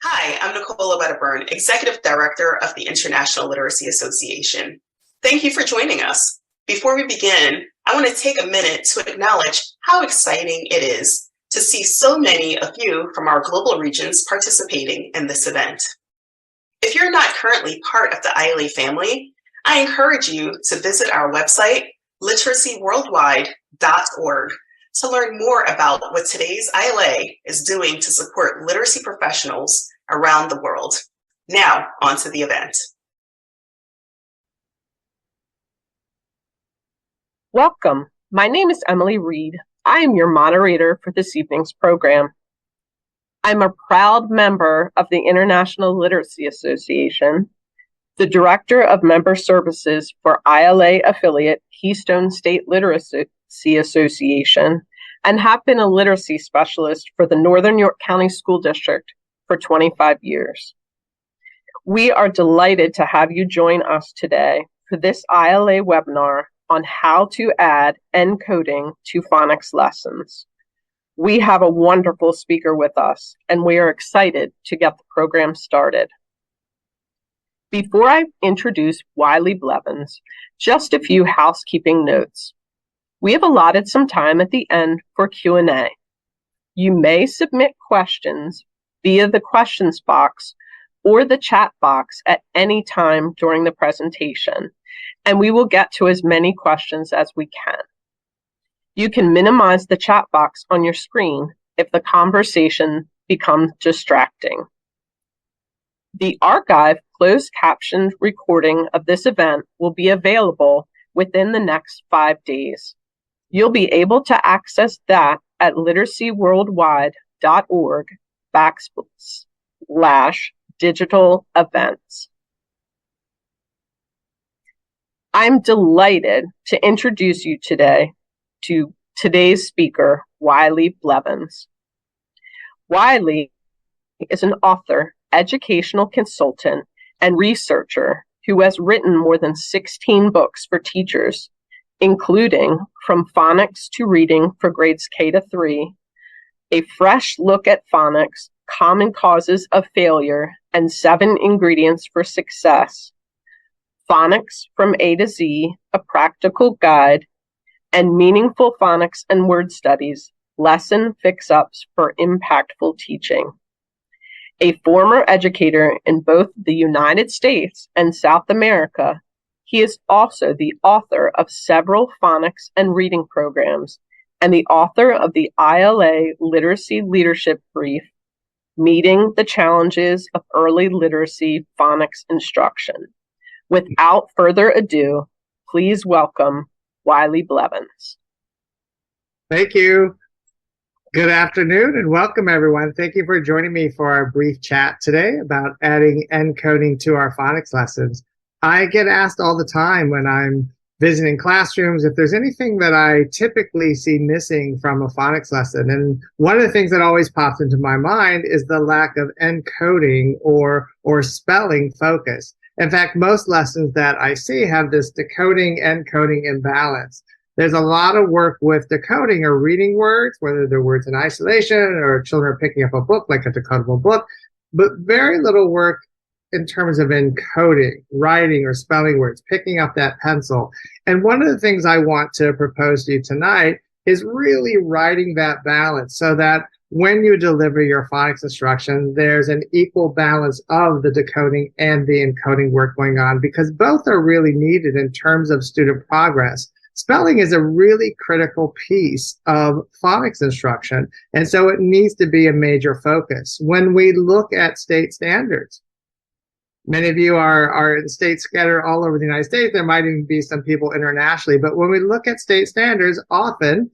Hi, I'm Nicola Wedderburn, Executive Director of the International Literacy Association. Thank you for joining us. Before we begin, I want to take a minute to acknowledge how exciting it is to see so many of you from our global regions participating in this event. If you're not currently part of the ILA family, I encourage you to visit our website, literacyworldwide.org, to learn more about what today's ILA is doing to support literacy professionals around the world. Now, on to the event. Welcome. My name is Emily Reed. I am your moderator for this evening's program. I'm a proud member of the International Literacy Association, the Director of Member Services for ILA affiliate Keystone State Literacy Association, and have been a literacy specialist for the Northern York County School District for 25 years. We are delighted to have you join us today for this ILA webinar on how to add encoding to phonics lessons. We have a wonderful speaker with us, and we are excited to get the program started. Before I introduce Wiley Blevins, just a few housekeeping notes. We have allotted some time at the end for Q&A. You may submit questions via the questions box or the chat box at any time during the presentation, and we will get to as many questions as we can. You can minimize the chat box on your screen if the conversation becomes distracting. The archived closed captioned recording of this event will be available within the next 5 days. You'll be able to access that at literacyworldwide.org/digital events. I'm delighted to introduce you today to today's speaker, Wiley Blevins. Wiley is an author, educational consultant, and researcher who has written more than 16 books for teachers, including From Phonics to Reading for Grades K to 3, A Fresh Look at Phonics, Common Causes of Failure, and 7 Ingredients for Success, Phonics from A to Z, A Practical Guide, and Meaningful Phonics and Word Studies, Lesson Fix-Ups for Impactful Teaching. A former educator in both the United States and South America, he is also the author of several phonics and reading programs and the author of the ILA Literacy Leadership Brief, Meeting the Challenges of Early Literacy Phonics Instruction. Without further ado, please welcome Wiley Blevins. Thank you. Good afternoon and welcome everyone. Thank you for joining me for our brief chat today about adding encoding to our phonics lessons. I get asked all the time when I'm visiting classrooms if there's anything that I typically see missing from a phonics lesson. And one of the things that always pops into my mind is the lack of encoding or spelling focus. In fact, most lessons that I see have this decoding encoding imbalance. There's a lot of work with decoding or reading words, whether they're words in isolation or children are picking up a book like a decodable book, but very little work in terms of encoding, writing or spelling words, picking up that pencil. And one of the things I want to propose to you tonight is really writing that balance so that when you deliver your phonics instruction, there's an equal balance of the decoding and the encoding work going on, because both are really needed in terms of student progress. Spelling is a really critical piece of phonics instruction, and so it needs to be a major focus. When we look at state standards, many of you are in states scattered all over the United States. There might even be some people internationally, but when we look at state standards, often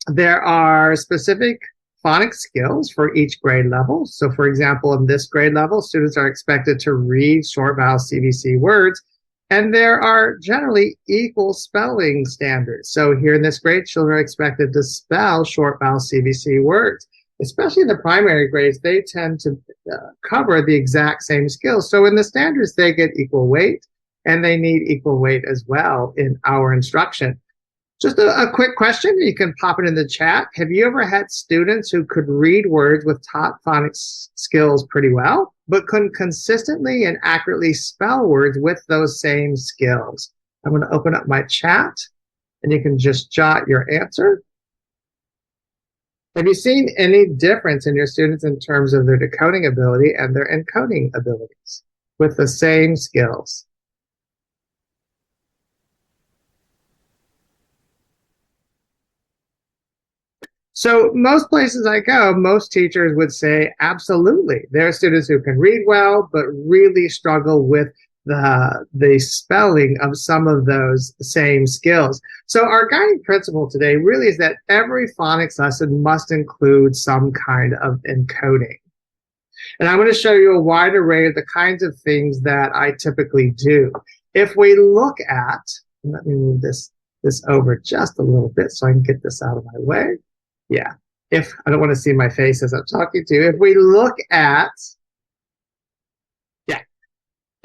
there are specific phonics skills for each grade level. So for example, in this grade level, students are expected to read short vowel CVC words, and there are generally equal spelling standards. So here in this grade, children are expected to spell short vowel CVC words. Especially in the primary grades, they tend to cover the exact same skills. So in the standards, they get equal weight, and they need equal weight as well in our instruction. Just a quick question, you can pop it in the chat. Have you ever had students who could read words with top phonics skills pretty well, but couldn't consistently and accurately spell words with those same skills? I'm going to open up my chat, and you can just jot your answer. Have you seen any difference in your students in terms of their decoding ability and their encoding abilities with the same skills? So most places I go, most teachers would say, absolutely. There are students who can read well, but really struggle with the spelling of some of those same skills. So our guiding principle today really is that every phonics lesson must include some kind of encoding. And I'm going to show you a wide array of the kinds of things that I typically do. If we look at, let me move this over just a little bit so I can get this out of my way. Yeah, if I don't want to see my face as I'm talking to you. If we look at,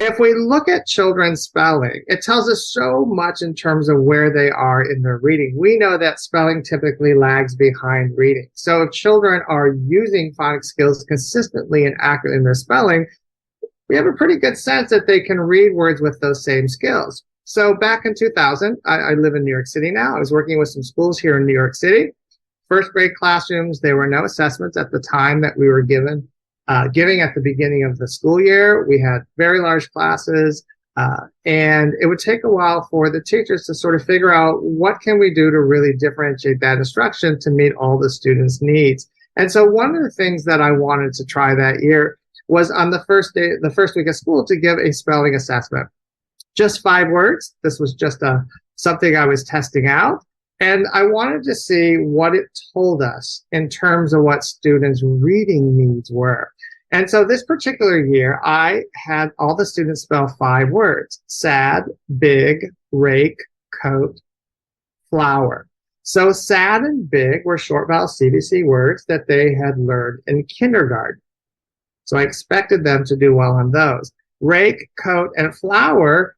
if we look at children's spelling, it tells us so much in terms of where they are in their reading. We know that spelling typically lags behind reading. So if children are using phonics skills consistently and accurately in their spelling, we have a pretty good sense that they can read words with those same skills. So back in 2000, I live in New York City now. I was working with some schools here in New York City. First grade classrooms, there were no assessments at the time that we were giving at the beginning of the school year. We had very large classes, and it would take a while for the teachers to sort of figure out what can we do to really differentiate that instruction to meet all the students' needs. And so one of the things that I wanted to try that year was on the first week of school, to give a spelling assessment. Just 5 words. This was just something I was testing out. And I wanted to see what it told us in terms of what students' reading needs were. And so this particular year, I had all the students spell 5 words: sad, big, rake, coat, flower. So sad and big were short vowel CVC words that they had learned in kindergarten. So I expected them to do well on those. Rake, coat, and flower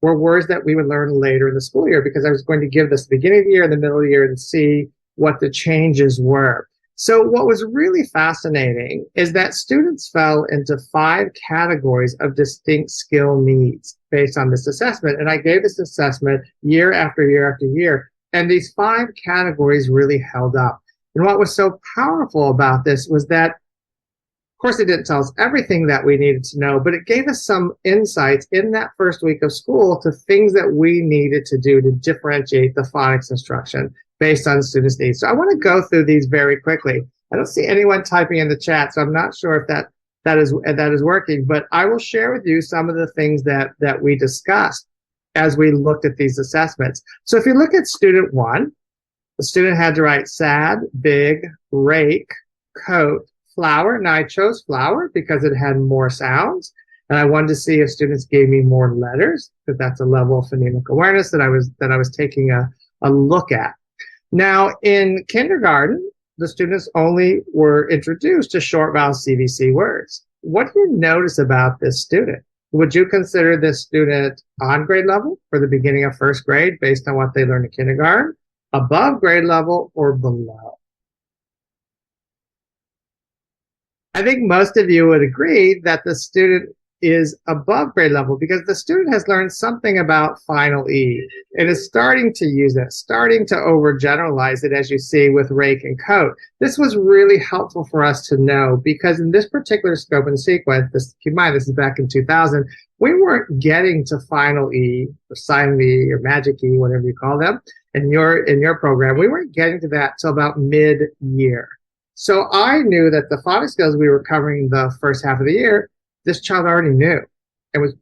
were words that we would learn later in the school year, because I was going to give this at the beginning of the year and the middle of the year and see what the changes were. So what was really fascinating is that students fell into 5 categories of distinct skill needs based on this assessment. And I gave this assessment year after year after year, and these 5 categories really held up. And what was so powerful about this was that, of course, it didn't tell us everything that we needed to know, but it gave us some insights in that first week of school to things that we needed to do to differentiate the phonics instruction based on students' needs. So I want to go through these very quickly. I don't see anyone typing in the chat, so I'm not sure if that is working, but I will share with you some of the things that we discussed as we looked at these assessments. So if you look at student 1, the student had to write sad, big, rake, coat, flower. Now I chose flower because it had more sounds, and I wanted to see if students gave me more letters, because that's a level of phonemic awareness that I was taking a look at. Now in kindergarten, the students only were introduced to short vowel CVC words. What do you notice about this student? Would you consider this student on grade level for the beginning of first grade based on what they learned in kindergarten, above grade level, or below? I think most of you would agree that the student is above grade level, because the student has learned something about final E. It is starting to use it, starting to overgeneralize it, as you see with rake and coat. This was really helpful for us to know, because in this particular scope and sequence, keep in mind this is back in 2000, we weren't getting to final E or silent E or magic E, whatever you call them, in your program. We weren't getting to that till about mid-year. So I knew that the phonics skills we were covering the first half of the year, this child already knew and would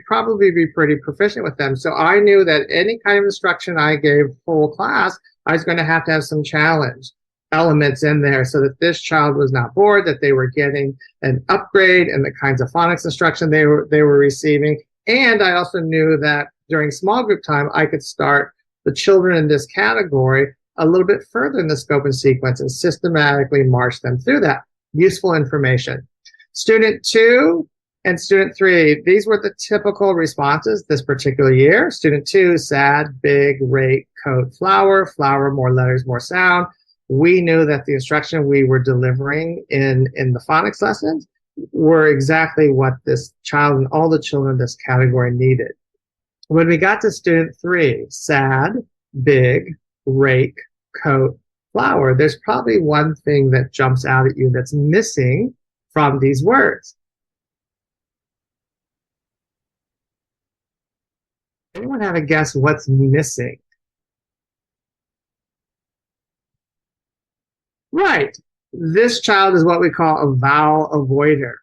probably be pretty proficient with them. So I knew that any kind of instruction I gave full class, I was going to have some challenge elements in there so that this child was not bored, that they were getting an upgrade in the kinds of phonics instruction they were receiving. And I also knew that during small group time, I could start the children in this category a little bit further in the scope and sequence and systematically march them through that. Useful information. Student 2 And student 3, these were the typical responses this particular year. Student 2, sad, big, rake, coat, flower, flower, more letters, more sound. We knew that the instruction we were delivering in the phonics lessons were exactly what this child and all the children in this category needed. When we got to student 3, sad, big, rake, coat, flower, there's probably one thing that jumps out at you that's missing from these words. Anyone have a guess what's missing? Right. This child is what we call a vowel avoider.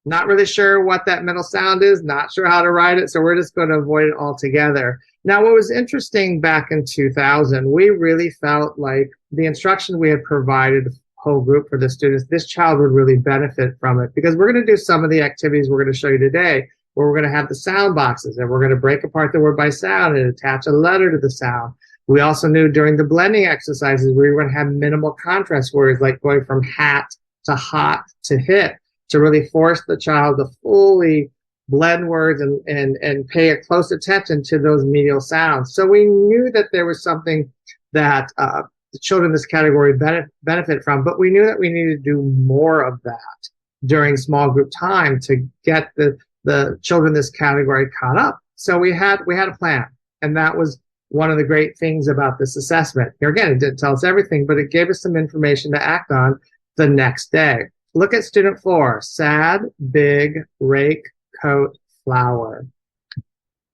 Not really sure what that middle sound is, not sure how to write it, so we're just going to avoid it altogether. Now, what was interesting back in 2000, we really felt like the instruction we had provided the whole group for the students, this child would really benefit from it, because we're going to do some of the activities we're going to show you today, where we're going to have the sound boxes, and we're going to break apart the word by sound and attach a letter to the sound. We also knew during the blending exercises, we were going to have minimal contrast words, like going from hat to hot to hit, to really force the child to fully blend words and pay a close attention to those medial sounds. So we knew that there was something that the children in this category benefit from, but we knew that we needed to do more of that during small group time to get the children in this category caught up. So we had a plan, and that was one of the great things about this assessment. Here again, it didn't tell us everything, but it gave us some information to act on the next day. Look at student 4, sad, big, rake, coat, flower.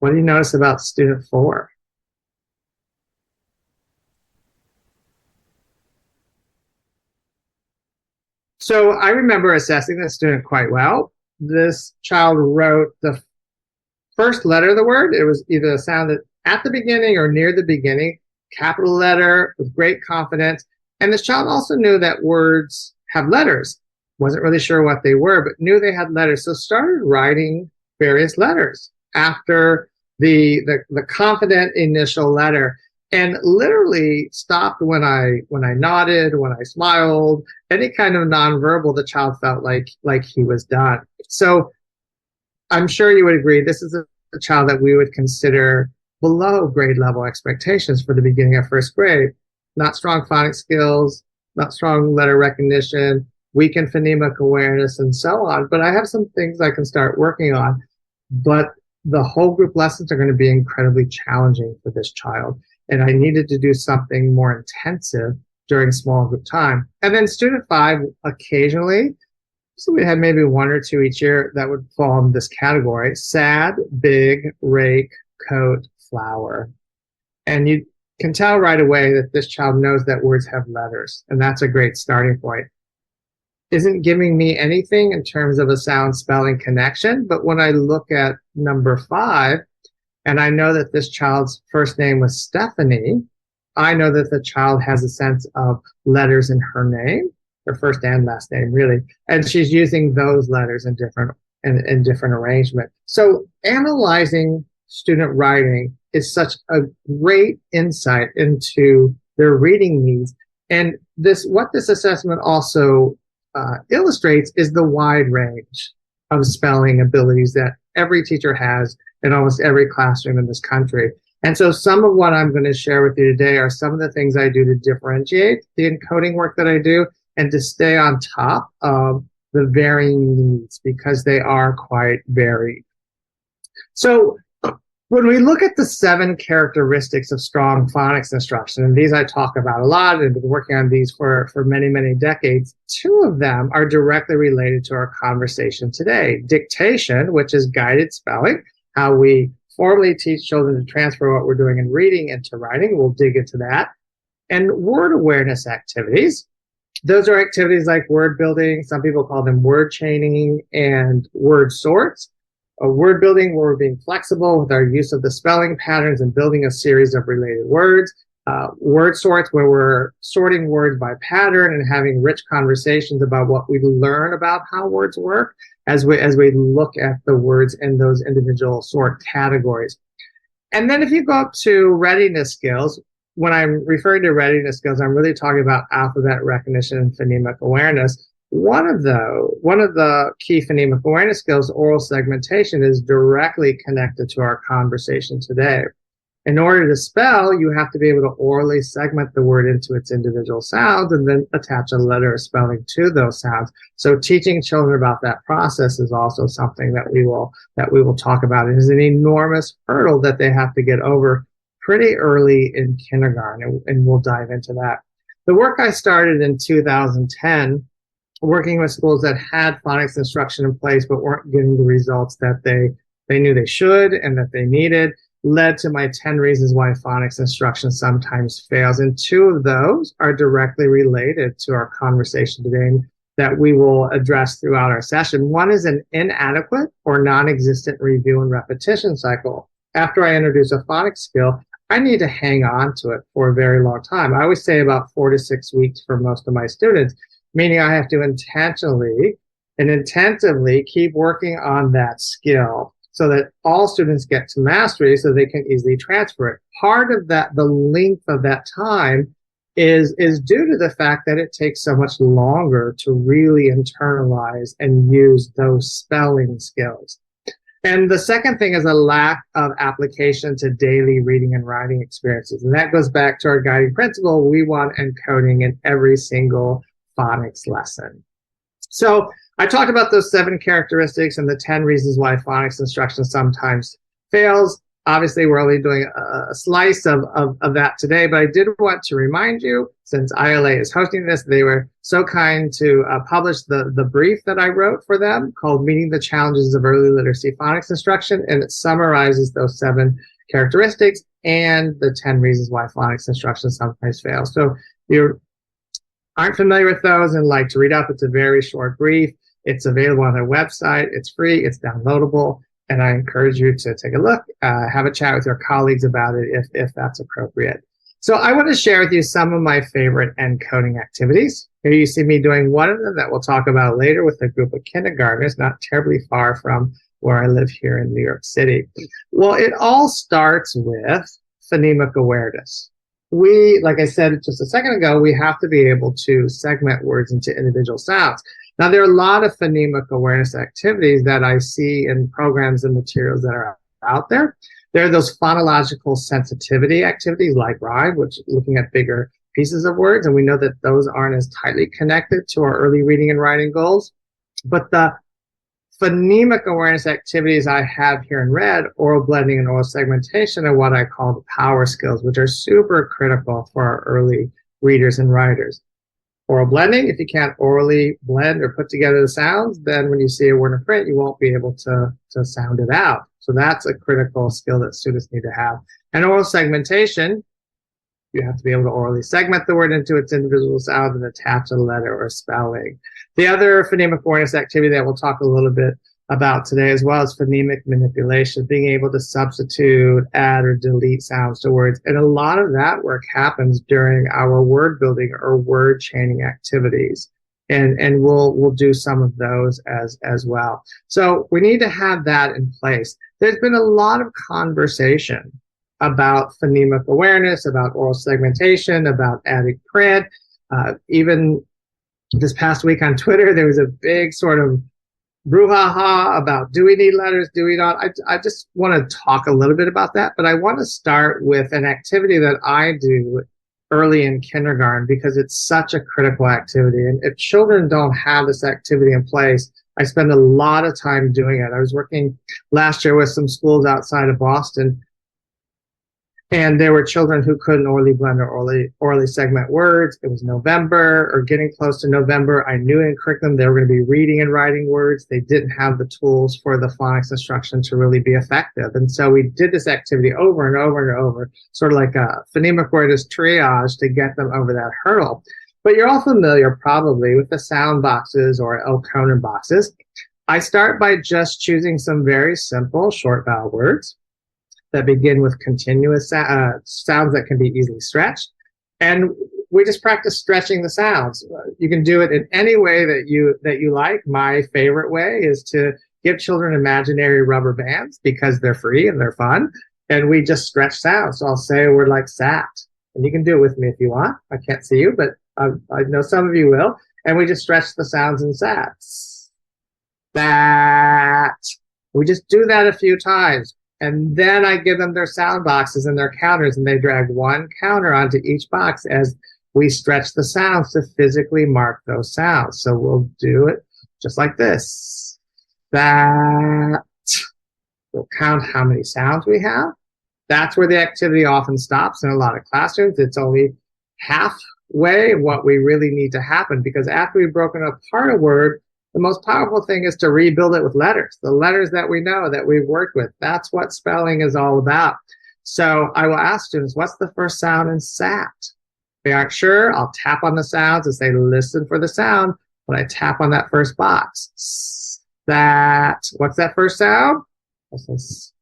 What do you notice about student 4? So I remember assessing this student quite well. This child wrote the first letter of the word. It was either a sound that at the beginning or near the beginning, capital letter with great confidence. And this child also knew that words have letters. Wasn't really sure what they were, but knew they had letters. So started writing various letters after the confident initial letter, and literally stopped when I nodded, when I smiled, any kind of nonverbal. The child felt like he was done. So I'm sure you would agree, this is a child that we would consider below grade level expectations for the beginning of first grade. Not strong phonics skills, not strong letter recognition, weak in phonemic awareness, and so on. But I have some things I can start working on. But the whole group lessons are going to be incredibly challenging for this child. And I needed to do something more intensive during small group time. And then student 5, occasionally, so we had maybe 1 or 2 each year that would fall in this category: sad, big, rake, coat, flower. And you can tell right away that this child knows that words have letters, and that's a great starting point. Isn't giving me anything in terms of a sound spelling connection, but when I look at number 5, and I know that this child's first name was Stephanie, I know that the child has a sense of letters in her name, her first and last name, really, and she's using those letters in different arrangement. So analyzing student writing is such a great insight into their reading needs. And what this assessment also illustrates is the wide range of spelling abilities that every teacher has in almost every classroom in this country. And so some of what I'm going to share with you today are some of the things I do to differentiate the encoding work that I do and to stay on top of the varying needs, because they are quite varied. So when we look at the 7 characteristics of strong phonics instruction, and these I talk about a lot and been working on these for many, many decades, 2 of them are directly related to our conversation today. Dictation, which is guided spelling, how we formally teach children to transfer what we're doing in reading into writing. We'll dig into that. And word awareness activities. Those are activities like word building. Some people call them word chaining and word sorts. Word building, where we're being flexible with our use of the spelling patterns and building a series of related words. Word sorts, where we're sorting words by pattern and having rich conversations about what we learn about how words work as we look at the words in those individual sort categories. And then if you go up to readiness skills, when I'm referring to readiness skills, I'm really talking about alphabet recognition and phonemic awareness. One of the key phonemic awareness skills, oral segmentation, is directly connected to our conversation today. In order to spell, you have to be able to orally segment the word into its individual sounds and then attach a letter or spelling to those sounds. So teaching children about that process is also something that we will talk about. It is an enormous hurdle that they have to get over pretty early in kindergarten, and we'll dive into that. The work I started in 2010, working with schools that had phonics instruction in place but weren't getting the results that they knew they should and that they needed, led to my 10 reasons why phonics instruction sometimes fails. And 2 of those are directly related to our conversation today that we will address throughout our session. One is an inadequate or non-existent review and repetition cycle. After I introduce a phonics skill, I need to hang on to it for a very long time. I always say about 4 to 6 weeks for most of my students, meaning I have to intentionally and intentively keep working on that skill so that all students get to mastery so they can easily transfer it. Part of that, the length of that time, is due to the fact that it takes so much longer to really internalize and use those spelling skills. And the second thing is a lack of application to daily reading and writing experiences. And that goes back to our guiding principle. We want encoding in every single phonics lesson. So I talked about those 7 characteristics and the 10 reasons why phonics instruction sometimes fails. Obviously, we're only doing a slice of that today, but I did want to remind you, since ILA is hosting this, they were so kind to publish the brief that I wrote for them called Meeting the Challenges of Early Literacy Phonics Instruction, and it summarizes those 7 characteristics and the 10 reasons why phonics instruction sometimes fails. So if you aren't familiar with those and like to read up, it's a very short brief. It's available on their website. It's free. It's downloadable. And I encourage you to take a look, have a chat with your colleagues about it if that's appropriate. So I want to share with you some of my favorite encoding activities. Here you see me doing one of them that we'll talk about later with a group of kindergartners, not terribly far from where I live here in New York City. Well, it all starts with phonemic awareness. We, like I said just a second ago, we have to be able to segment words into individual sounds. Now, there are a lot of phonemic awareness activities that I see in programs and materials that are out there. There are those phonological sensitivity activities like rhyme, which looking at bigger pieces of words, and we know that those aren't as tightly connected to our early reading and writing goals. But the phonemic awareness activities I have here in red, oral blending and oral segmentation, are what I call the power skills, which are super critical for our early readers and writers. Oral blending, if you can't orally blend or put together the sounds, then when you see a word in print, you won't be able to sound it out. So that's a critical skill that students need to have. And oral segmentation, you have to be able to orally segment the word into its individual sounds and attach a letter or spelling. The other phonemic awareness activity that we'll talk a little bit about today as well is phonemic manipulation, being able to substitute, add, or delete sounds to words. And a lot of that work happens during our word building or word chaining activities. And we'll do some of those as well. So we need to have that in place. There's been a lot of conversation about phonemic awareness, about oral segmentation, about adding print. Even this past week on Twitter, there was a big sort of brouhaha about, do we need letters, do we not? I just want to talk a little bit about that, but I want to start with an activity that I do early in kindergarten because it's such a critical activity. And if children don't have this activity in place, I spend a lot of time doing it. I was working last year with some schools outside of Boston, and there were children who couldn't orally blend or orally segment words. It was November or getting close to November. I knew in curriculum they were going to be reading and writing words. They didn't have the tools for the phonics instruction to really be effective. And so we did this activity over and over and over, sort of like a phonemic awareness triage to get them over that hurdle. But you're all familiar probably with the sound boxes or Encoding boxes. I start by just choosing some very simple short vowel words that begin with continuous sounds that can be easily stretched. And we just practice stretching the sounds. You can do it in any way that you like. My favorite way is to give children imaginary rubber bands because they're free and they're fun. And we just stretch sounds. So I'll say a word like sat. And you can do it with me if you want. I can't see you, but I know some of you will. And we just stretch the sounds and sats. That. We just do that a few times. And then I give them their sound boxes and their counters, and they drag one counter onto each box as we stretch the sounds to physically mark those sounds. So we'll do it just like this. That. We'll count how many sounds we have. That's where the activity often stops in a lot of classrooms. It's only halfway of what we really need to happen, because after we've broken apart a word, the most powerful thing is to rebuild it with letters, the letters that we know, that we've worked with. That's what spelling is all about. So I will ask students, what's the first sound in SAT? If they aren't sure, I'll tap on the sounds and say, listen for the sound. When I tap on that first box, SAT. What's that first sound?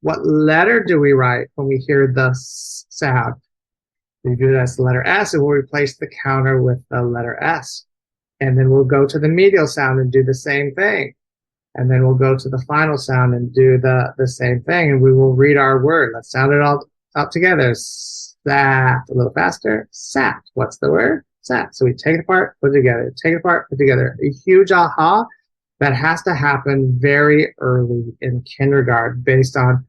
What letter do we write when we hear the sound? We do that's the letter S, and we'll replace the counter with the letter S. And then we'll go to the medial sound and do the same thing. And then we'll go to the final sound and do the same thing. And we will read our word. Let's sound it all out together. Sat. A little faster. Sat. What's the word? Sat. So we take it apart, put it together. Take it apart, put it together. A huge aha that has to happen very early in kindergarten based on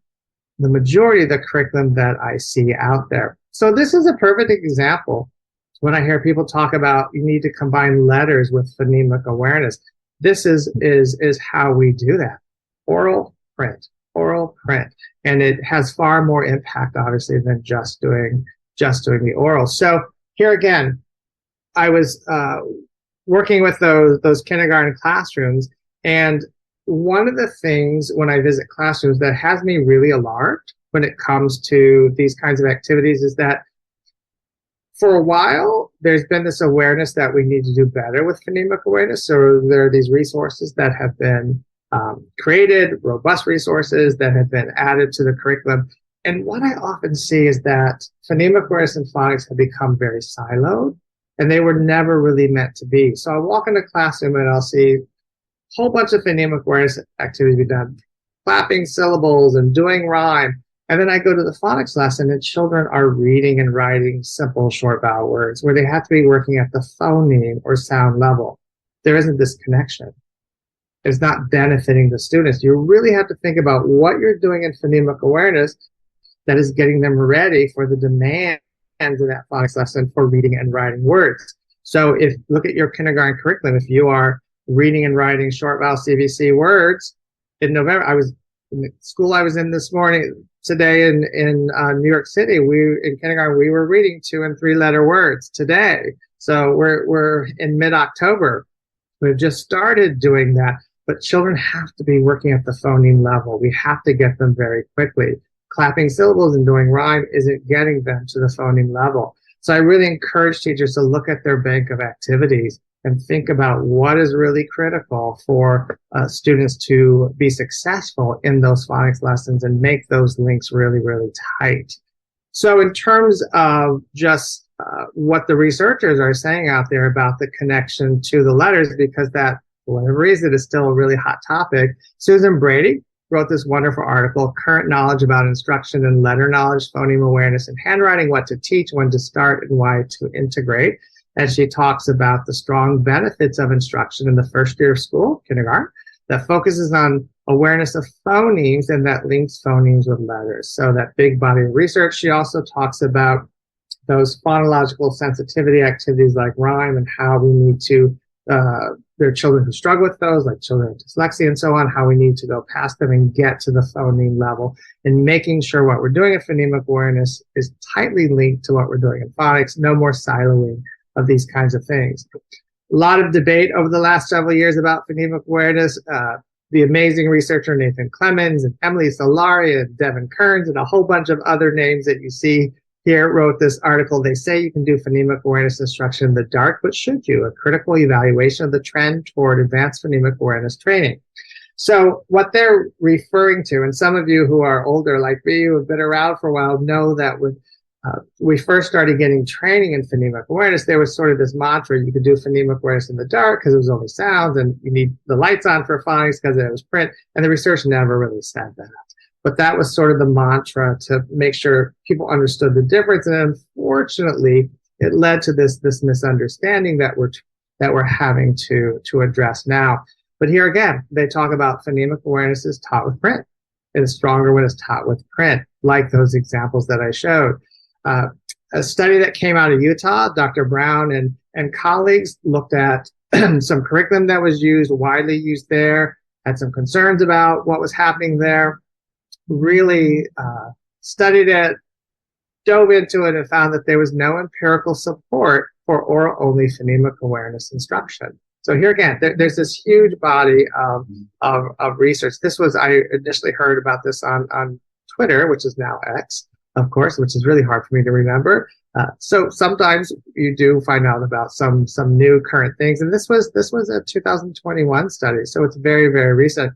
the majority of the curriculum that I see out there. So this is a perfect example. When I hear people talk about you need to combine letters with phonemic awareness, this is how we do that. Oral, print, and it has far more impact, obviously, than just doing the oral. So here again, I was working with those kindergarten classrooms, and one of the things when I visit classrooms that has me really alarmed when it comes to these kinds of activities is that for a while, there's been this awareness that we need to do better with phonemic awareness. So there are these resources that have been created, robust resources that have been added to the curriculum. And what I often see is that phonemic awareness and phonics have become very siloed, and they were never really meant to be. So I'll walk into a classroom and I'll see a whole bunch of phonemic awareness activities be done, clapping syllables and doing rhyme. And then I go to the phonics lesson and children are reading and writing simple short vowel words where they have to be working at the phoneme or sound level. There isn't this connection. It's not benefiting the students. You really have to think about what you're doing in phonemic awareness that is getting them ready for the demands of that phonics lesson for reading and writing words. So if look at your kindergarten curriculum, if you are reading and writing short vowel CVC words, in November, I was in the school I was in this morning, today in New York City, in kindergarten, we were reading 2- and 3-letter words today. So we're in mid-October. We've just started doing that, but children have to be working at the phoneme level. We have to get them very quickly. Clapping syllables and doing rhyme isn't getting them to the phoneme level. So I really encourage teachers to look at their bank of activities and think about what is really critical for students to be successful in those phonics lessons and make those links really, really tight. So in terms of just what the researchers are saying out there about the connection to the letters, because that, for whatever reason, is still a really hot topic, Susan Brady wrote this wonderful article, Current Knowledge About Instruction and Letter Knowledge, Phoneme Awareness and Handwriting, What to Teach, When to Start, and Why to Integrate. And she talks about the strong benefits of instruction in the first year of school, kindergarten, that focuses on awareness of phonemes and that links phonemes with letters. So that big body of research. She also talks about those phonological sensitivity activities like rhyme and how we need to, there are children who struggle with those, like children with dyslexia and so on, how we need to go past them and get to the phoneme level, and making sure what we're doing in phonemic awareness is tightly linked to what we're doing in phonics, no more siloing of these kinds of things. A lot of debate over the last several years about phonemic awareness. The amazing researcher Nathan Clemens and Emily Solari and Devin Kearns and a whole bunch of other names that you see here wrote this article. They say you can do phonemic awareness instruction in the dark, but should you? A critical evaluation of the trend toward advanced phonemic awareness training. So what they're referring to, and some of you who are older like me, who have been around for a while, know that when we first started getting training in phonemic awareness, there was sort of this mantra, you could do phonemic awareness in the dark because it was only sounds, and you need the lights on for phonics because it was print, and the research never really said that. But that was sort of the mantra to make sure people understood the difference, and unfortunately, it led to this misunderstanding that that we're having to address now. But here again, they talk about phonemic awareness is taught with print. It is stronger when it's taught with print, like those examples that I showed. A study that came out of Utah, Dr. Brown and colleagues looked at some curriculum that was used, widely used there, had some concerns about what was happening there, really studied it, dove into it, and found that there was no empirical support for oral-only phonemic awareness instruction. So here again, there's this huge body of research. I initially heard about this on Twitter, which is now X, of course, which is really hard for me to remember. So sometimes you do find out about some new current things, and this was a 2021 study, so it's very, very recent.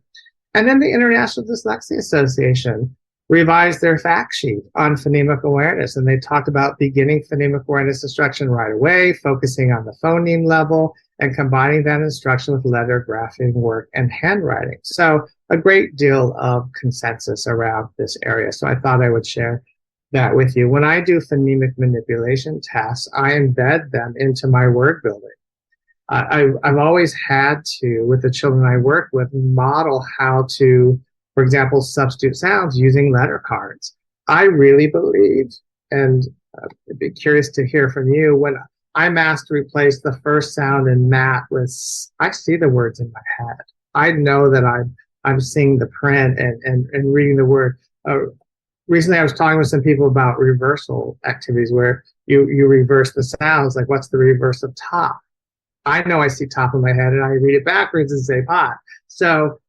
And then the International Dyslexia Association revised their fact sheet on phonemic awareness, and they talked about beginning phonemic awareness instruction right away, focusing on the phoneme level, and combining that instruction with letter graphing work and handwriting. So a great deal of consensus around this area. So I thought I would share that with you. When I do phonemic manipulation tasks, I embed them into my word building. I've always had to, with the children I work with, model how to, for example, substitute sounds using letter cards. I really believe, and I'd be curious to hear from you, when I'm asked to replace the first sound in Matt with, I see the words in my head. I know that I'm seeing the print and reading the word. Recently, I was talking with some people about reversal activities where you reverse the sounds, like what's the reverse of top? I know I see top in my head and I read it backwards and say pot. So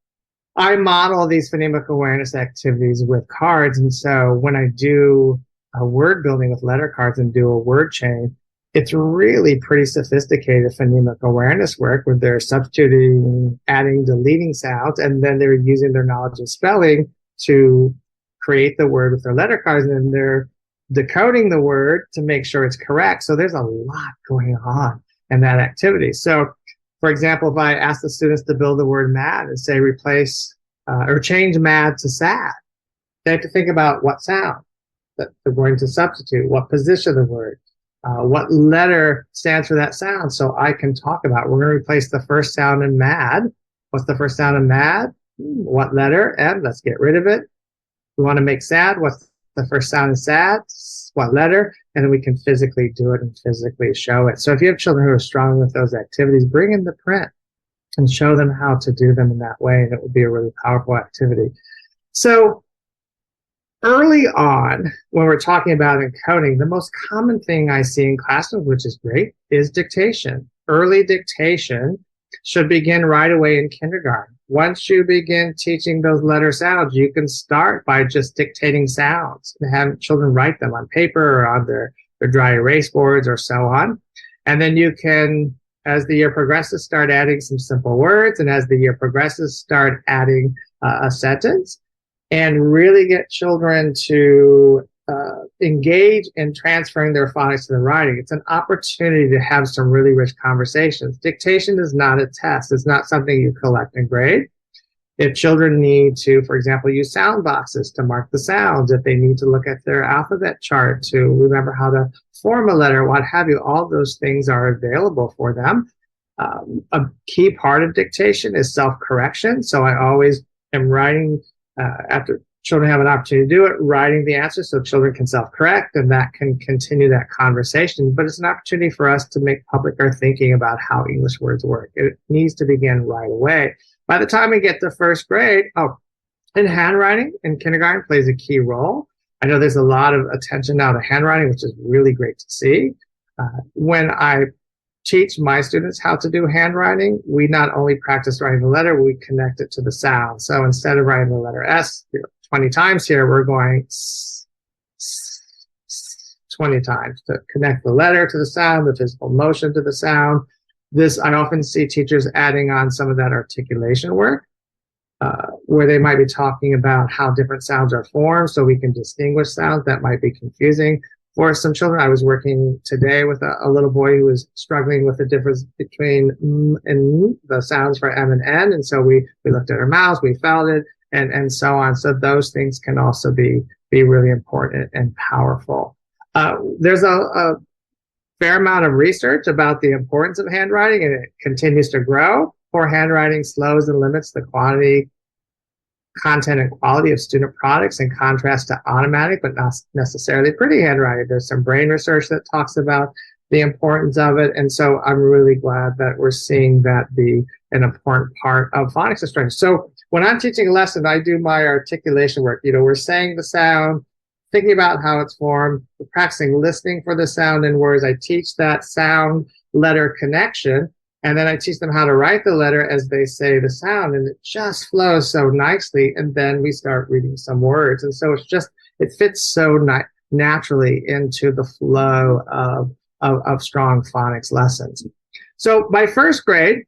I model these phonemic awareness activities with cards. And so when I do a word building with letter cards and do a word chain, it's really pretty sophisticated phonemic awareness work where they're substituting, adding, deleting sounds, and then they're using their knowledge of spelling to create the word with their letter cards, and then they're decoding the word to make sure it's correct. So there's a lot going on in that activity. So, for example, if I ask the students to build the word mad and say replace or change mad to sad, they have to think about what sound that they're going to substitute, what position of the word, what letter stands for that sound. So I can talk about, we're going to replace the first sound in mad. What's the first sound in mad? What letter? M. Let's get rid of it. We want to make sad. What's the first sound in sad? What letter? And then we can physically do it and physically show it. So if you have children who are strong with those activities, bring in the print and show them how to do them in that way. And it will be a really powerful activity. So early on, when we're talking about encoding, the most common thing I see in classrooms, which is great, is dictation. Early dictation should begin right away in kindergarten. Once you begin teaching those letter sounds, you can start by just dictating sounds and have children write them on paper or on their dry erase boards or so on. And then you can, as the year progresses, start adding some simple words. And as the year progresses, start adding a sentence and really get children to engage in transferring their phonics to the writing. It's an opportunity to have some really rich conversations. Dictation is not a test. It's not something you collect and grade. If children need to, for example, use sound boxes to mark the sounds, if they need to look at their alphabet chart to remember how to form a letter, what have you, all those things are available for them. A key part of dictation is self-correction. So I always am writing, after children have an opportunity to do it, writing the answer so children can self-correct, and that can continue that conversation. But it's an opportunity for us to make public our thinking about how English words work. It needs to begin right away. By the time we get to first grade, and handwriting in kindergarten plays a key role. I know there's a lot of attention now to handwriting, which is really great to see. When I teach my students how to do handwriting, we not only practice writing the letter, we connect it to the sound. So instead of writing the letter S 20 times here, we're going 20 times to connect the letter to the sound, the physical motion to the sound. This, I often see teachers adding on some of that articulation work, where they might be talking about how different sounds are formed so we can distinguish sounds that might be confusing. For some children, I was working today with a little boy who was struggling with the difference between M and N, the sounds for M and N. And so we looked at our mouths, we felt it, and so on. So those things can also be really important and powerful. There's a Fair amount of research about the importance of handwriting, and it continues to grow. Poor handwriting slows and limits the quantity, content, and quality of student products in contrast to automatic but not necessarily pretty handwriting. There's some brain research that talks about the importance of it, and so I'm really glad that we're seeing that be an important part of phonics instruction. So when I'm teaching a lesson, I do my articulation work. We're saying the sound, thinking about how it's formed, we're practicing listening for the sound in words. I teach that sound letter connection, and then I teach them how to write the letter as they say the sound, and it just flows so nicely. And then we start reading some words. And so it fits so naturally into the flow of strong phonics lessons. So by first grade,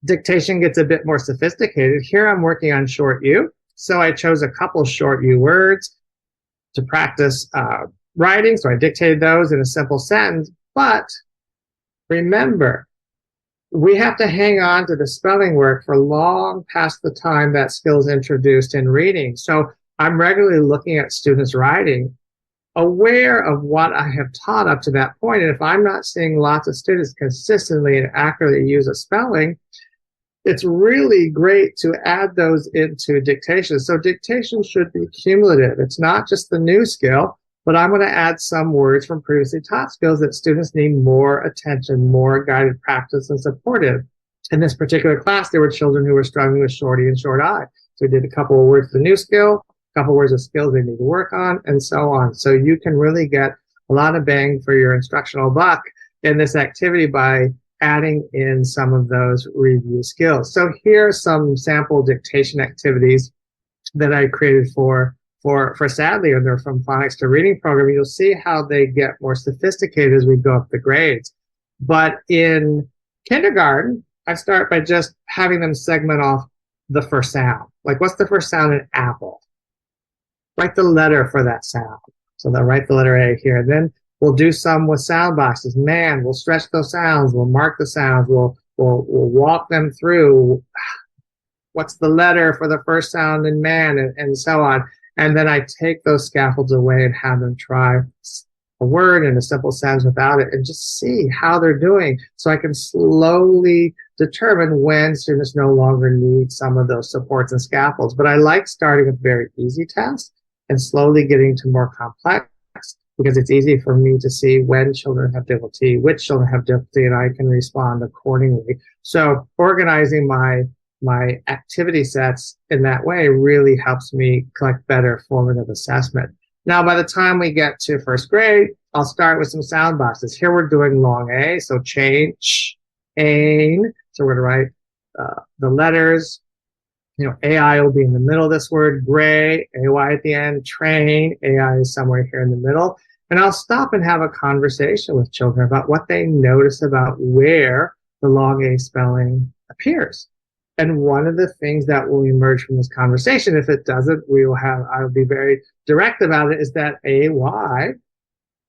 dictation gets a bit more sophisticated. Here I'm working on short U. So I chose a couple short U words to practice writing. So I dictated those in a simple sentence. But remember, we have to hang on to the spelling work for long past the time that skill is introduced in reading. So I'm regularly looking at students' writing, aware of what I have taught up to that point. And if I'm not seeing lots of students consistently and accurately use a spelling, it's really great to add those into dictation. So dictation should be cumulative. It's not just the new skill, but I'm going to add some words from previously taught skills that students need more attention, more guided practice, and supportive. In this particular class, there were children who were struggling with short E and short I. So we did a couple of words for the new skill, a couple of words of skills they need to work on, and so on. So you can really get a lot of bang for your instructional buck in this activity by adding in some of those review skills. So here are some sample dictation activities that I created for Sadly, and they're from Phonics to Reading program. You'll see how they get more sophisticated as we go up the grades. But in kindergarten, I start by just having them segment off the first sound. Like, what's the first sound in apple? Write the letter for that sound. So they'll write the letter A here. And then we'll do some with sound boxes. Man, we'll stretch those sounds. We'll mark the sounds. We'll walk them through. What's the letter for the first sound in man, and so on. And then I take those scaffolds away and have them try a word in a simple sentence without it and just see how they're doing, so I can slowly determine when students no longer need some of those supports and scaffolds. But I like starting with very easy tasks and slowly getting to more complex, because it's easy for me to see when children have difficulty, which children have difficulty, and I can respond accordingly. So organizing my activity sets in that way really helps me collect better formative assessment. Now, by the time we get to first grade, I'll start with some sound boxes. Here we're doing long A, so chain, ch, ain. So we're going to write the letters. AI will be in the middle of this word, gray, AY at the end, train, AI is somewhere here in the middle. And I'll stop and have a conversation with children about what they notice about where the long A spelling appears. And one of the things that will emerge from this conversation, if it doesn't, I'll be very direct about it, is that AY